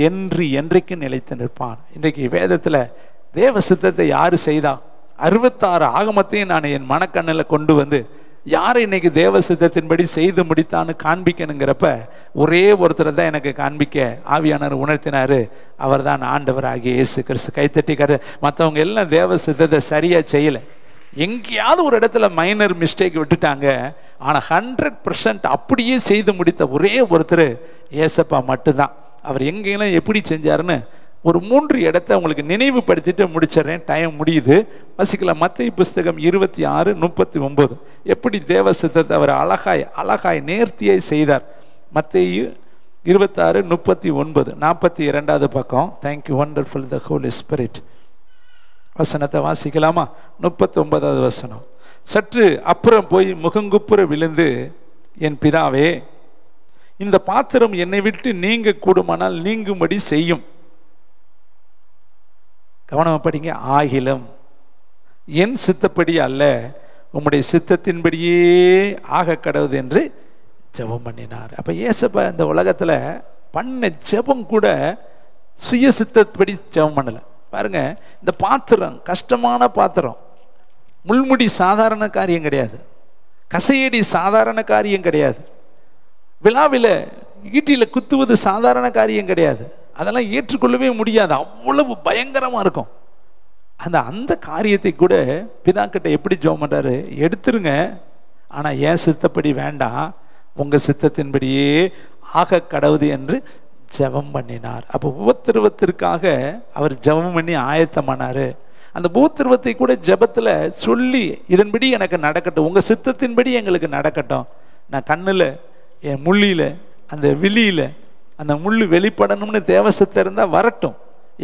என்று என்றைக்கு நிலைத்து நிற்பான். இன்றைக்கு வேதத்தில் தேவ சித்தத்தை யார் செய்தா, 66 ஆகமத்தையும் நான் என் மனக்கண்ணில் கொண்டு வந்து யாரை இன்னைக்கு தேவ சித்தத்தின்படி செய்து முடித்தான்னு காண்பிக்கணுங்கிறப்ப ஒரே ஒருத்தரை தான் எனக்கு காண்பிக்க ஆவியானவர் உணர்த்தினாரு. அவர் தான் ஆண்டவர் ஆகிய இயேசு கிறிஸ்து. கைத்தட்டிக்காரு. மற்றவங்க எல்லாம் தேவ சித்தத்தை சரியாக செய்யலை, எங்கேயாவது ஒரு இடத்துல மைனர் மிஸ்டேக் விட்டுட்டாங்க. ஆனால் 100% அப்படியே செய்து முடித்த ஒரே ஒருத்தர் ஏசப்பா மட்டும்தான். அவர் எங்கெல்லாம் எப்படி செஞ்சாருன்னு ஒரு 3 இடத்தை உங்களுக்கு நினைவுபடுத்திட்டு முடிச்சிடறேன். டைம் முடியுது. வசிக்கலாம். மத்தேயு புஸ்தகம் 26:39. எப்படி தேவ சித்தத்தை அவர் அழகாய் நேர்த்தியாய் செய்தார். மத்தேயு 26:39, 42வது பக்கம். தேங்க்யூ வண்டர்ஃபுல் த ஹோலி ஸ்பிரிட். வசனத்தை வாசிக்கலாமா? 39வது வசனம். சற்று அப்புறம் போய் முகங்குப்புற விழுந்து, என் பிதாவே, இந்த பாத்திரம் என்னை விட்டு நீங்க கூடுமானால் நீங்கும்படி செய்யும். கவனமா படிங்க. ஆகிலும் என் சித்தப்படி அல்ல, உம்முடைய சித்தத்தின்படியே ஆக கடவுது என்று ஜெபம் பண்ணினார். அப்ப இயேசப்பா இந்த உலகத்துல பண்ண ஜெபம் கூட சுய சித்தப்படி ஜெபம் பண்ணல. பாருங்க, இந்த பாத்திரம் கஷ்டமான பாத்திரம். முள்முடி சாதாரண காரியம் கிடையாது. கசையடி சாதாரண காரியம் கிடையாது. விழாவில் ஈட்டில குத்துவது சாதாரண காரியம் கிடையாது. அதெல்லாம் ஏற்றுக்கொள்ளவே முடியாது. அவ்வளவு பயங்கரமா இருக்கும். அந்த காரியத்தை கூட பிதாக்கிட்ட எப்படி ஜெபம் பண்றாரு? எடுத்துருங்க, ஆனா ஏன் சித்தப்படி வேண்டாம், உங்க சித்தத்தின்படியே ஆக கடவுது என்று ஜெபம் பண்ணினார். அப்போ உபத்திரவத்திற்காக அவர் ஜெபம் பண்ணி ஆயத்தமானாரு. அந்த உபத்திரவத்தை கூட ஜெபத்துல சொல்லி, இதன்படி எனக்கு நடக்கட்டும், உங்க சித்தத்தின்படி எங்களுக்கு நடக்கட்டும். நான் கண்ணுல, என் முள்ளியில, அந்த விழியில அந்த முள்ளு வெளிப்படணும்னு தேவசத்தை இருந்தா வரட்டும்.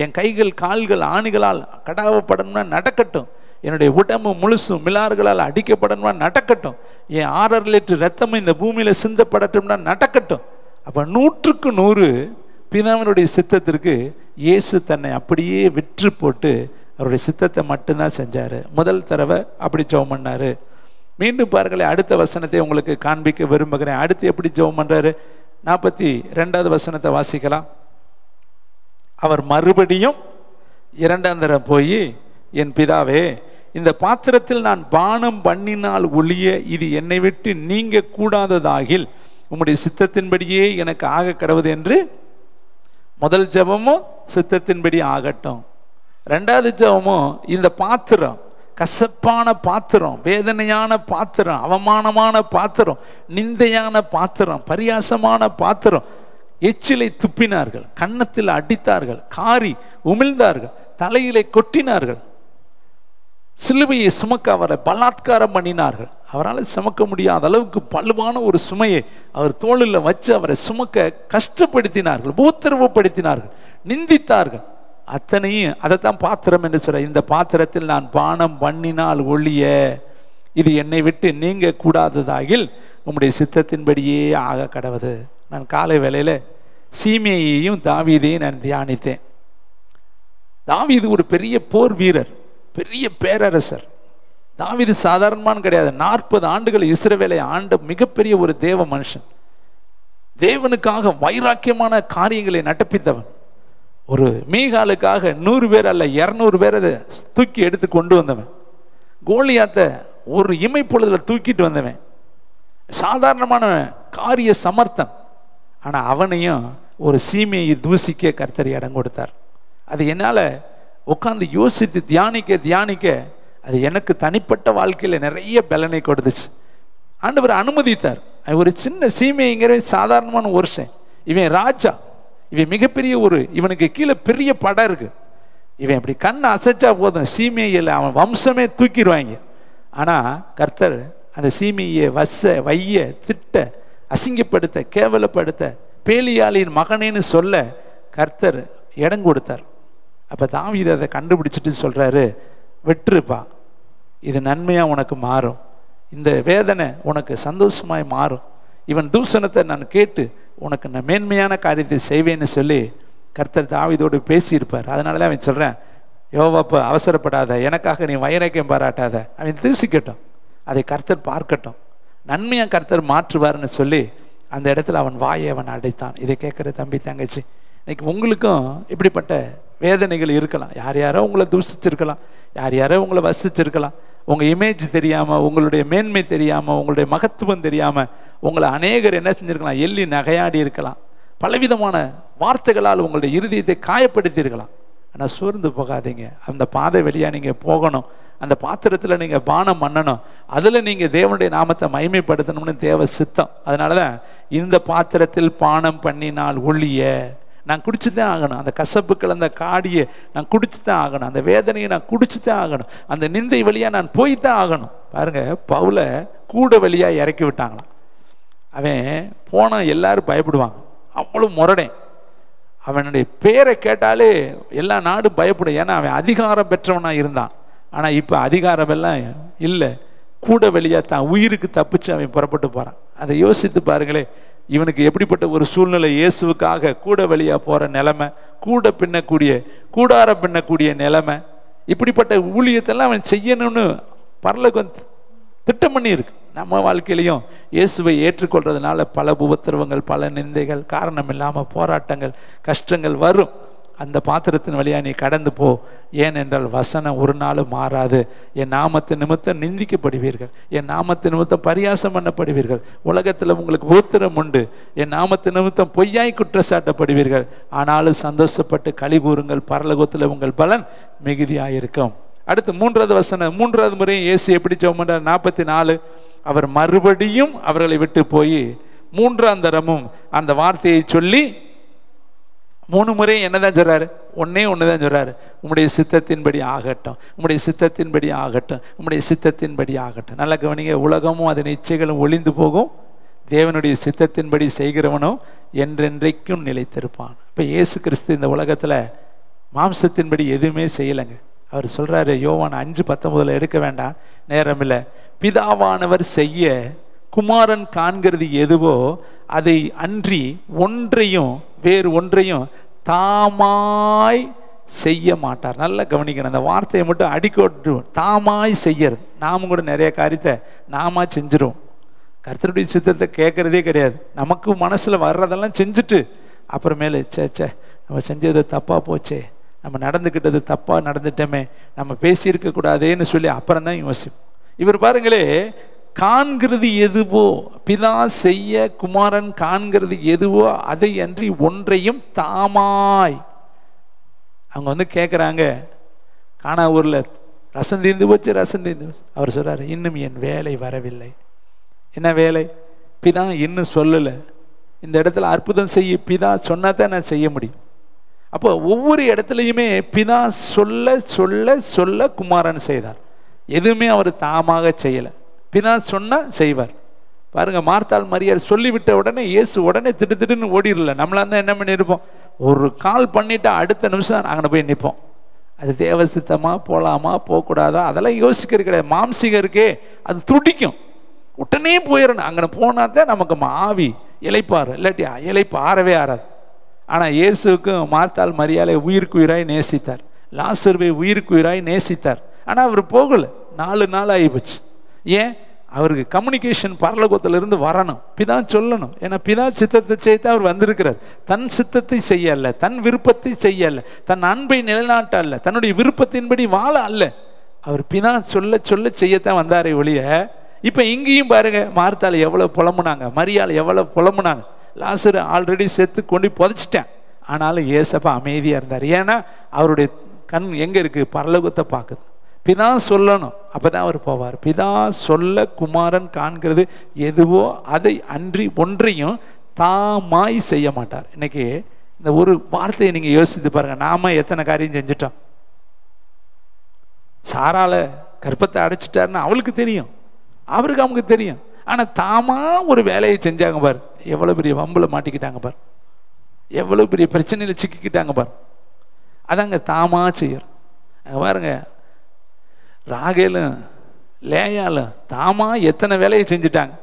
என் கைகள் கால்கள் ஆணிகளால் கடாவப்படணும்னா நடக்கட்டும். என்னுடைய உடம்பு முழுசும் மிலாறுகளால் அடிக்கப்படணும்னா நடக்கட்டும். என் 6.5 லிட்டர் ரத்தமும் இந்த பூமியில சிந்தப்படட்டும்னா நடக்கட்டும். அப்ப 100க்கு 100 பிதாவினுடைய சித்தத்திற்கு இயேசு தன்னை அப்படியே விற்று போட்டு அவருடைய சித்தத்தை மட்டும்தான் செஞ்சாரு. முதல் தடவை அப்படி ஜெபம் பண்ணாரு. மீண்டும் பாருங்களேன், அடுத்த வசனத்தை உங்களுக்கு காண்பிக்க விரும்புகிறேன். அடுத்து எப்படி ஜெபம் பண்றாரு? 42வது வசனத்தை வாசிக்கலாம். அவர் மறுபடியும் 2ஆம் தடவை போய், என் பிதாவே, இந்த பாத்திரத்தில் நான் பானம் பண்ணினால் ஒழிய இது என்னை விட்டு நீங்க கூடாததாகில் உம்முடைய சித்தத்தின்படியே எனக்கு ஆக கடவுது என்று. முதல் ஜெபமும் சித்தத்தின்படி ஆகட்டும். 2வது ஜெபமும் இந்த பாத்திரம் கசப்பான பாத்திரம், வேதனையான பாத்திரம், அவமானமான பாத்திரம், நிந்தையான பாத்திரம், பரியாசமான பாத்திரம். எச்சிலை துப்பினார்கள், கன்னத்தில் அடித்தார்கள், காரி உமிழ்ந்தார்கள், தலையிலே கொட்டினார்கள், சிலுவையை சுமக்க அவரை பலாத்காரம் பண்ணினார்கள். அவரால் சுமக்க முடியாத அளவுக்கு பழுவான ஒரு சுமையை அவர் தோளில் வச்சு அவரை சுமக்க கஷ்டப்படுத்தினார்கள், உபத்திரவப்படுத்தினார்கள், நிந்தித்தார்கள். அத்தனையும் அதைத்தான் பாத்திரம் என்று சொல்ற. இந்த பாத்திரத்தில் நான் பானம் பண்ணினால் ஒழிய இது என்னை விட்டு நீங்க கூடாததாகில் உம்முடைய சித்தத்தின்படியே ஆக கடவுது. நான் காலை வேளையில சீமேயையும் தாவீதையும் நான் தியானித்தேன். தாவீது ஒரு பெரிய போர் வீரர், பெரிய பேரரசர். தாவீது சாதாரணமான கிடையாது. 40 ஆண்டுகள் இஸ்ரவேலை ஆண்ட மிகப்பெரிய ஒரு தேவ மனுஷன். தேவனுக்காக வைராக்கியமான காரியங்களை நடப்பித்தவன். ஒரு மீகாலுக்காக 100 பேர் அல்ல 200 பேரை தூக்கி எடுத்து கொண்டு வந்தவன். கோலியாத்தை ஒரு இமை பொழுதுல தூக்கிட்டு வந்தவன். சாதாரணமான காரிய சமர்த்தன். ஆனா அவனையும் ஒரு சீமையை தூசிக்க கர்த்தர் இடம் கொடுத்தார். அது என்னால உட்கார்ந்து யோசித்து தியானிக்க அது எனக்கு தனிப்பட்ட வாழ்க்கையில நிறைய பலனை கொடுத்துச்சு. ஆண்டவர் அனுமதித்தார். ஒரு சின்ன சீமைங்கிற சாதாரணமான வருஷம். இவன் ராஜா, இவன் மிகப்பெரிய இவனுக்கு கீழே பெரிய படம் இருக்கு. இவன் அப்படி கண்ணை அசைச்சா போதும் சீமையில் அவன் வம்சமே தூக்கிடுவாங்க. ஆனா கர்த்தர் அந்த சீமையை வைய திட்ட, அசிங்கப்படுத்த, கேவலப்படுத்த, பேலியாளின் மகனேன்னு சொல்ல கர்த்தர் இடம் கொடுத்தார். அப்ப தாவீது அதை கண்டுபிடிச்சிட்டு சொல்றாரு, வெற்றுப்பா, இது நன்மையா உனக்கு மாறும், இந்த வேதனை உனக்கு சந்தோஷமாய் மாறும், இவன் தூஷணத்தை நான் கேட்டு உனக்கு நான் மேன்மையான காரியத்தை செய்வேன்னு சொல்லி கர்த்தர் தாவீதோடு பேசியிருப்பார். அதனாலதான் அவன் சொல்றேன், யோவாப்பா அவசரப்படாத, எனக்காக நீ வைராக்கியம் பாராட்டாத, அவன் தூசிக்கட்டும், அதை கர்த்தர் பார்க்கட்டும், நன்மையா கர்த்தர் மாற்றுவார்னு சொல்லி அந்த இடத்துல அவன் வாயை அவன் அடைத்தான். இதை கேட்குற தம்பி தங்கச்சி, இன்னைக்கு உங்களுக்கும் இப்படிப்பட்ட வேதனைகள் இருக்கலாம். யார் யாரோ உங்களை தூசிச்சிருக்கலாம், யார் யாரோ உங்களை வசிச்சிருக்கலாம். உங்கள் இமேஜ் தெரியாமல், உங்களுடைய மேன்மை தெரியாமல், உங்களுடைய மகத்துவம் தெரியாமல் உங்களை அநேகர் என்ன செஞ்சுருக்கலாம், எள்ளி நகையாடி இருக்கலாம். பலவிதமான வார்த்தைகளால் உங்களுடைய இருதயத்தை காயப்படுத்தி இருக்கலாம். ஆனால் சோர்ந்து போகாதீங்க. அந்த பாதை வழியாக நீங்கள் போகணும். அந்த பாத்திரத்தில் நீங்கள் பானம் பண்ணணும். அதில் நீங்கள் தேவனுடைய நாமத்தை மகிமைப்படுத்தணும்னு தேவ சித்தம். அதனால தான் இந்த பாத்திரத்தில் பானம் பண்ணினால் ஒழிய நான் குடிச்சு தான் ஆகணும். அந்த கசப்பு கலந்த காடியை நான் குடிச்சு தான் ஆகணும். அந்த வேதனையை நான் குடிச்சு தான் ஆகணும். அந்த நிந்தை வழியாக நான் போய் தான் ஆகணும். பாருங்க, பவுலை கூட வழியாக இறக்கி விட்டாங்களாம். அவன் போனால் எல்லாரும் பயப்படுவாங்க, அவ்வளோ முரடேன். அவனுடைய பேரை கேட்டாலே எல்லா நாடும் பயப்படும். ஏன்னா அவன் அதிகாரம் பெற்றவனாக இருந்தான். ஆனால் இப்போ அதிகாரம் எல்லாம் இல்லை. கூட வழியாக தான் உயிருக்கு தப்பிச்சு அவன் புறப்பட்டு போகிறான். அதை யோசித்து பாருங்களே, இவனுக்கு எப்படிப்பட்ட ஒரு சூழ்நிலை. இயேசுவுக்காக கூட வழியாக போகிற நிலைமை, கூடாரம் பின்னக்கூடிய நிலைமை. இப்படிப்பட்ட ஊழியத்தெல்லாம் அவன் செய்யணும்னு பரலோகம் திட்டம் பண்ணி இருக்கு. நம்ம வாழ்க்கையிலையும் இயேசுவை ஏற்றுக்கொள்றதுனால பல உபத்திரவங்கள், பல நிந்தைகள், காரணம் இல்லாமல் போராட்டங்கள், கஷ்டங்கள் வரும். அந்த பாத்திரத்தின் வழியாக நீ கடந்து போ. ஏனென்றால் வசனம் ஒரு நாளும் மாறாது. என் நாமத்தின் நிமித்தம் நிந்திக்கப்படுவீர்கள், என் நாமத்தின் நிமித்தம் பரியாசம் பண்ணப்படுவீர்கள், உலகத்தில் உங்களுக்கு உபத்திரம் உண்டு, என் நாமத்தின் நிமித்தம் பொய்யாய் குற்றச்சாட்டப்படுவீர்கள், ஆனாலும் சந்தோஷப்பட்டு களி கூறுங்கள், பரலோகத்தில் உங்கள் பலன் மிகுதியாயிருக்கும். அடுத்து 3வது வசனம், 3வது முறை இயேசு எப்படி ஜெபம் பண்றார்? 44. அவர் மறுபடியும் அவர்களை விட்டு போய் 3ஆம் தரமும் அந்த வார்த்தையை சொல்லி 3 முறை என்னதான் சொல்றாரு? ஒண்ணுதான் சொல்றாரு, உம்முடைய சித்தத்தின்படி ஆகட்டும், உம்முடைய சித்தத்தின்படி ஆகட்டும், உம்முடைய சித்தத்தின்படி ஆகட்டும். நல்ல கவனிங்க, உலகமும் அதன் இச்சைகளும் ஒளிந்து போகும், தேவனுடைய சித்தத்தின்படி செய்கிறவனும் என்றென்றைக்கும் நிலைத்திருப்பான். இப்போ இயேசு கிறிஸ்து இந்த உலகத்தில் மாம்சத்தின்படி எதுவுமே செய்யலைங்க. அவர் சொல்றாரு, யோவான் 5:19 எடுக்க வேண்டாம், நேரம் இல்லை. பிதாவானவர் செய்ய குமாரன் காண்கிறது எதுவோ அதை அன்றி வேறு ஒன்றையும் தாமாய் செய்ய மாட்டார். நல்லா கவனிக்கணும், அந்த வார்த்தையை மட்டும் அடிக்கோட்டு. தாமாய் செய்யறது. நாமும் கூட நிறைய காரியத்தை நாம செஞ்சிரும். கர்த்தருடைய சித்தத்தை கேட்கறதே கிடையாது. நமக்கு மனசுல வர்றதெல்லாம் செஞ்சுட்டு அப்புறமேல சே நம்ம செஞ்சது தப்பா போச்சே, நம்ம நடந்துக்கிட்டது தப்பா நடந்துட்டோமே, நம்ம பேசியிருக்க கூடாதேன்னு சொல்லி அப்புறம் தான் யோசிப்போம். இவர் பாருங்களே, காண்கிறது எதுவோ, பிதா செய்ய குமாரன் காண்கிறது எதுவோ அதை அன்றி ஒன்றையும் தாமாய். அவங்க கேட்குறாங்க, காணா ஊரில் ரசம் தீர்ந்து போச்சு, ரசம் தீர்ந்து போச்சு. அவர் சொல்றாரு, இன்னும் என் வேலை வரவில்லை. என்ன வேலை? பிதா இன்னும் சொல்லலை. இந்த இடத்துல அற்புதம் செய்ய பிதா சொன்னா தான் நான் செய்ய முடியும். அப்போ ஒவ்வொரு இடத்துலையுமே பிதா சொல்ல சொல்ல சொல்ல குமாரன் செய்தார். எதுவுமே அவர் தாமாக செய்யலை. பிதா சொன்னா செய்வார். பாருங்க, மார்த்தாள் மரியாள் சொல்லிவிட்ட உடனே இயேசு உடனே திடுன்னு ஓடிடல. நம்மளா தான் என்ன பண்ணியிருப்போம், ஒரு கால் பண்ணிட்டா அடுத்த நிமிஷம் அங்கே போய் நிற்போம். அது தேவ சித்தமா, போகலாமா போகக்கூடாதா அதெல்லாம் யோசிக்கிறது கிடையாது. மாம்சிகருக்கே அது துடிக்கும், உடனே போயிடணும். அங்கே போனா தான் நமக்கு ஆவி இளைப்பாரு, இல்லாட்டி இளைப்பு ஆறவே ஆறாது. ஆனால் இயேசுக்கும் மார்த்தாள் மரியாளை உயிருக்கு உயிராய் நேசித்தார், லாசருவை உயிருக்கு உயிராய் நேசித்தார். ஆனால் அவர் போகல, 4 நாள் ஆகிப்போச்சு. ஏன்? அவருக்கு கம்யூனிகேஷன் பரலோகத்திலிருந்து வரணும், பிதா சொல்லணும். ஏன்னா பிதா சித்தத்தை செய்து அவர் வந்திருக்கிறார். தன் சித்தத்தை செய்ய அல்ல, தன் விருப்பத்தை செய்ய அல்ல, தன் அன்பை நிலைநாட்ட அல்ல, தன்னுடைய விருப்பத்தின்படி வாழ அல்ல. அவர் பிதா சொல்ல சொல்ல செய்யத்தான் வந்தாரே ஒழிய. இப்போ இங்கேயும் பாருங்க, மார்த்தாள் எவ்வளோ புலம்புனாங்க, மரியாள் எவ்வளோ புலம்புனாங்க. லாசரு ஆல்ரெடி செத்து கொண்டு புதைச்சிட்டேன். ஆனாலும் ஏசப்பா அமைதியாக இருந்தார். ஏன்னா அவருடைய கண் எங்கே இருக்குது? பரலோகத்தை பார்க்குது. பிதா சொல்லணும், அப்பதான் அவர் போவார். பிதா சொல்ல குமாரன் காண்கிறது எதுவோ அதை அன்றி ஒன்றையும் தாமாய் செய்ய மாட்டார். இன்னைக்கு இந்த ஒரு வார்த்தையை நீங்க யோசித்து பாருங்க, நாம எத்தனை காரியம் செஞ்சுட்டோம். சாரால கர்ப்பத்தை அடைச்சிட்டாருன்னு அவளுக்கு தெரியும், அவருக்கு அவங்களுக்கு தெரியும். ஆனா தாமா ஒரு வேலையை செஞ்சாங்க பாரு, எவ்வளவு பெரிய வம்புல மாட்டிக்கிட்டாங்க பாரு, எவ்வளவு பெரிய பிரச்சனையில சிக்கிக்கிட்டாங்க பாரு. அதாங்க தாமா செய்யறோம். பாருங்க, ராகேலும் லேயாலும் தாமா எத்தனை வேலையை செஞ்சுட்டாங்க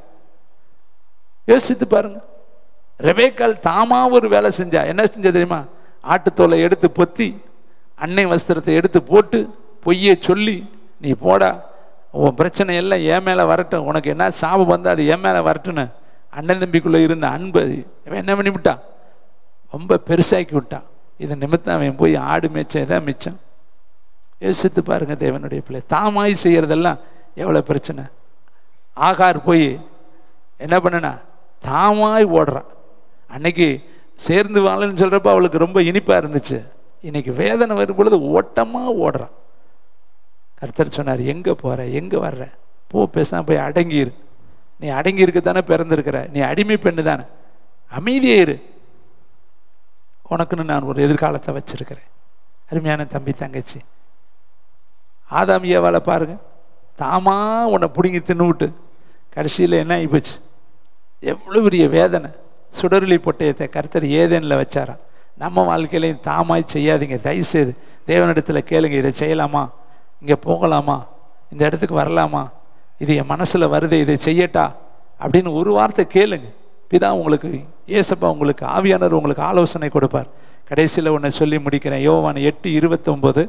யோசித்து பாருங்க. ரெபேக்காள் தாமா ஒரு வேலை செஞ்சா. என்ன செஞ்சா தெரியுமா? ஆட்டுத்தோலை எடுத்து பொத்தி அன்னை வஸ்திரத்தை எடுத்து போட்டு பொய்யை சொல்லி, நீ போடா, உன் பிரச்சனை எல்லாம் என் மேலே வரட்டும், உனக்கு என்ன சாபம் வந்தா அது என் மேலே வரட்டுன்னு அண்ணன் தம்பிக்குள்ளே இருந்த அன்பு என்ன பண்ணி விட்டான்? ரொம்ப பெருசாக்கி விட்டான். இது நிமித்தம் அவன் போய் ஆடு மேய்ச்ச தான் மிச்சம். யோசித்து பாருங்க, தேவனுடைய பிள்ளை தாமாய் செய்யறதெல்லாம் எவ்வளோ பிரச்சனை. ஆகார் போய் என்ன பண்ணனா, தாமாய் ஓடுறான். அன்னைக்கு சேர்ந்து வாழன்னு சொல்றப்ப அவளுக்கு ரொம்ப இனிப்பா இருந்துச்சு. இன்னைக்கு வேதனை வரும் பொழுது ஓட்டமா ஓடுறான். கர்த்தர் சொன்னார், எங்க போற, எங்க வர்ற, போ, பேசாம போய் அடங்கிரு. நீ அடங்கி இருக்க தானே பிறந்திருக்கிற, நீ அடிமை பெண்ணு தானே, அமைதியே இரு. உனக்குன்னு நான் ஒரு எதிர்காலத்தை வச்சிருக்கிறேன். அருமையான தம்பி தங்கச்சி, ஆதாம் ஏவாளை பாருங்க, தாமா உன்னை பிடுங்கி தின்னுவிட்டு கடைசியில் என்ன ஆகி போச்சு? எவ்வளோ பெரிய வேதனை. சுடருளி பொட்டயத்தை கர்த்தர் ஏதேனில் வச்சாரா. நம்ம வாழ்க்கையிலையும் தாமாய் செய்யாதீங்க. தயவுசெய்து தேவனிடத்தில் கேளுங்க, இதை செய்யலாமா, இங்கே போகலாமா, இந்த இடத்துக்கு வரலாமா, இது என் மனசில் வருது, இதை செய்யட்டா அப்படின்னு ஒரு வார்த்தை கேளுங்க. பிதா உங்களுக்கு, ஏசப்பா உங்களுக்கு, ஆவியானவர் உங்களுக்கு ஆலோசனை கொடுப்பார். கடைசியில் ஒன்று சொல்லி முடிக்கிறேன். யோவான் 8:29,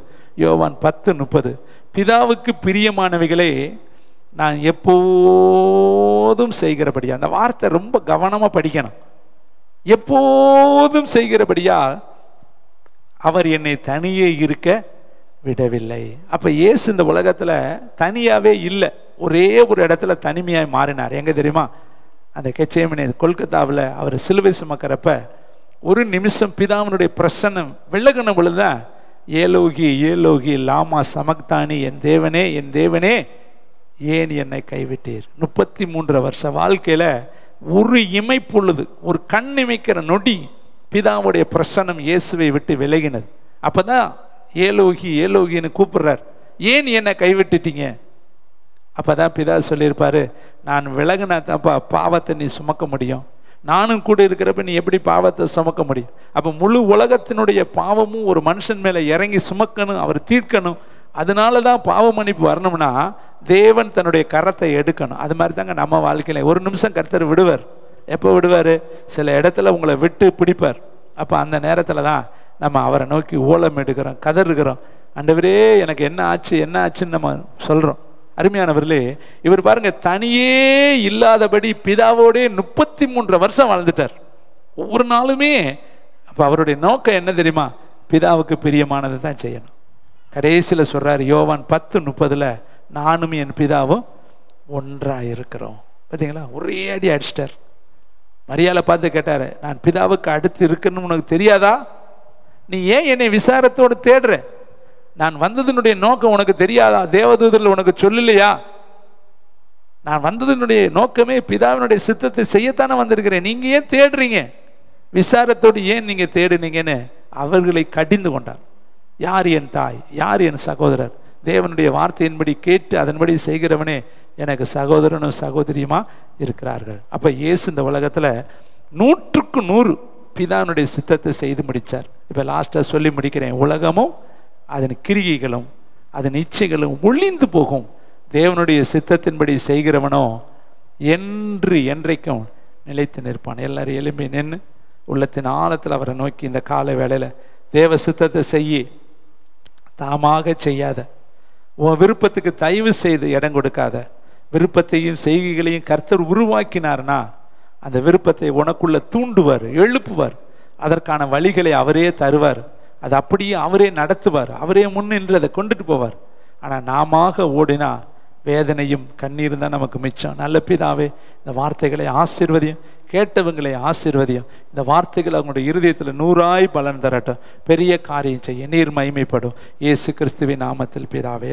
யோவான் 10:30. பிதாவுக்கு பிரியமானவைகளே நான் எப்போதும் செய்கிறபடியா. அந்த வார்த்தை ரொம்ப கவனமாக படிக்கணும். எப்போதும் செய்கிறபடியால் அவர் என்னை தனியே இருக்க விடவில்லை. அப்போ இயேசு இந்த உலகத்தில் தனியாகவே இல்லை, ஒரே ஒரு இடத்துல தனிமையாக மாறினார். எங்கே தெரியுமா? அந்த கெச்சேமனே கொல்கத்தாவில் அவர் சிலுவை சுமக்கிறப்ப ஒரு நிமிஷம் பிதாவினுடைய பிரசன்னம் விலகின பொழுதுதான் ஏலோகி ஏலோகி லாமா சமக்தானி, என் தேவனே என் தேவனே ஏன் என்னை கைவிட்டீர். 33 வருஷ வாழ்க்கையில் ஒரு இமைப்பொழுது, ஒரு கண் இமைக்கிற நொடி பிதாவுடைய பிரசன்னம் இயேசுவை விட்டு விலகினது. அப்போ தான் ஏலோகி ஏலோகின்னு கூப்பிடுறார், ஏன் என்னை கைவிட்டுட்டீங்க? அப்போ தான் பிதா சொல்லியிருப்பாரு, நான் விலகினா தான்ப்பா பாவத்தை நீ சுமக்க முடியும், நானும் கூட இருக்கிறப்ப நீ எப்படி பாவத்தை சுமக்க முடியும்? அப்போ முழு உலகத்தினுடைய பாவமும் ஒரு மனுஷன் மேலே இறங்கி சுமக்கணும், அவர் தீர்க்கணும். அதனால தான் பாவ மன்னிப்பு வரணும்னா தேவன் தன்னுடைய கரத்தை எடுக்கணும். அது மாதிரி தாங்க நம்ம வாழ்க்கையில் ஒரு நிமிஷம் கர்த்தர் விடுவார். எப்போ விடுவார்? சில இடத்துல உங்களை விட்டு பிடிப்பார். அப்போ அந்த நேரத்தில் தான் நம்ம அவரை நோக்கி ஓலம் எடுக்கிறோம், கதறுகிறோம், ஆண்டவரே எனக்கு என்ன ஆச்சு என்ன ஆச்சுன்னு நம்ம சொல்கிறோம். அருமையானவர்களே, இவர் பாருங்க, தனியே இல்லாதபடி பிதாவோடே 33 வருஷம் வாழ்ந்துட்டார், ஒவ்வொரு நாளுமே. அப்போ அவருடைய நோக்கம் என்ன தெரியுமா? பிதாவுக்கு பிரியமானதை தான் செய்யணும். கடைசியில் சொல்றாரு யோவான் 10:30, நானும் என் பிதாவும் ஒன்றாக இருக்கிறோம். பார்த்தீங்களா? ஒரே அடி அடிச்சிட்டார். மரியாதை பார்த்து கேட்டாரு, நான் பிதாவுக்கு அடுத்து இருக்கணும்னு உனக்கு தெரியாதா? நீ ஏன் என்னை விசாரத்தோடு தேடுற? நான் வந்ததனுடைய நோக்கம் உனக்கு தெரியாதா? தேவதூதர்கள் உனக்கு சொல்லலையா? நான் வந்ததனுடைய நோக்கமே பிதாவினுடைய சித்தத்தை செய்யத்தானே வந்திருக்கிறேன். நீங்க ஏன் தேடுறீங்க? விசாரத்தோடு ஏன் நீங்க தேடுனீங்கன்னு அவர்களை கடிந்து கொண்டார். யார் என் தாய், யார் என் சகோதரர்? தேவனுடைய வார்த்தையின்படி கேட்டு அதன்படி செய்கிறவனே எனக்கு சகோதரனும் சகோதரியுமா இருக்கிறார்கள். அப்ப இயேசு இந்த உலகத்துல 100க்கு 100 பிதாவினுடைய சித்தத்தை செய்து முடிச்சார். இப்ப லாஸ்டா சொல்லி முடிக்கிறேன். உலகமும் அதன் கிரிகைகளும் அதன் இச்சைகளும் ஒளிந்து போகும், தேவனுடைய சித்தத்தின்படி செய்கிறவனோ என்று என்றைக்கும் நிலைத்து நிற்பான். எல்லாரும் எலும்பி நின்று உள்ளத்தின் ஆழத்தில் அவரை நோக்கி இந்த கால வேளையில தேவ சித்தத்தை செய்ய, தாமாக செய்யாத, உன் விருப்பத்துக்கு தயவு செய்து இடம் கொடுக்காத. விருப்பத்தையும் செய்கைகளையும் கர்த்தர் உருவாக்கினார்னா அந்த விருப்பத்தை உனக்குள்ள தூண்டுவார், எழுப்புவார், அதற்கான வழிகளை அவரே தருவார், அது அப்படியே அவரே நடத்துவார், அவரே முன்னின்று அதை கொண்டுட்டு போவார். ஆனால் நாம ஓடினா வேதனையும் கண்ணீரும் தான் நமக்கு மிச்சம். நல்ல பிதாவே, இந்த வார்த்தைகளை ஆசீர்வதியும், கேட்டவங்களை ஆசீர்வதியும். இந்த வார்த்தைகள் அவங்களுடைய இருதயத்தில் 100ஆய் பலன் தரட்டும். பெரிய காரியம் செய்ய நீர் மகிமைப்படும். இயேசு கிறிஸ்துவின் நாமத்தில் பிதாவே.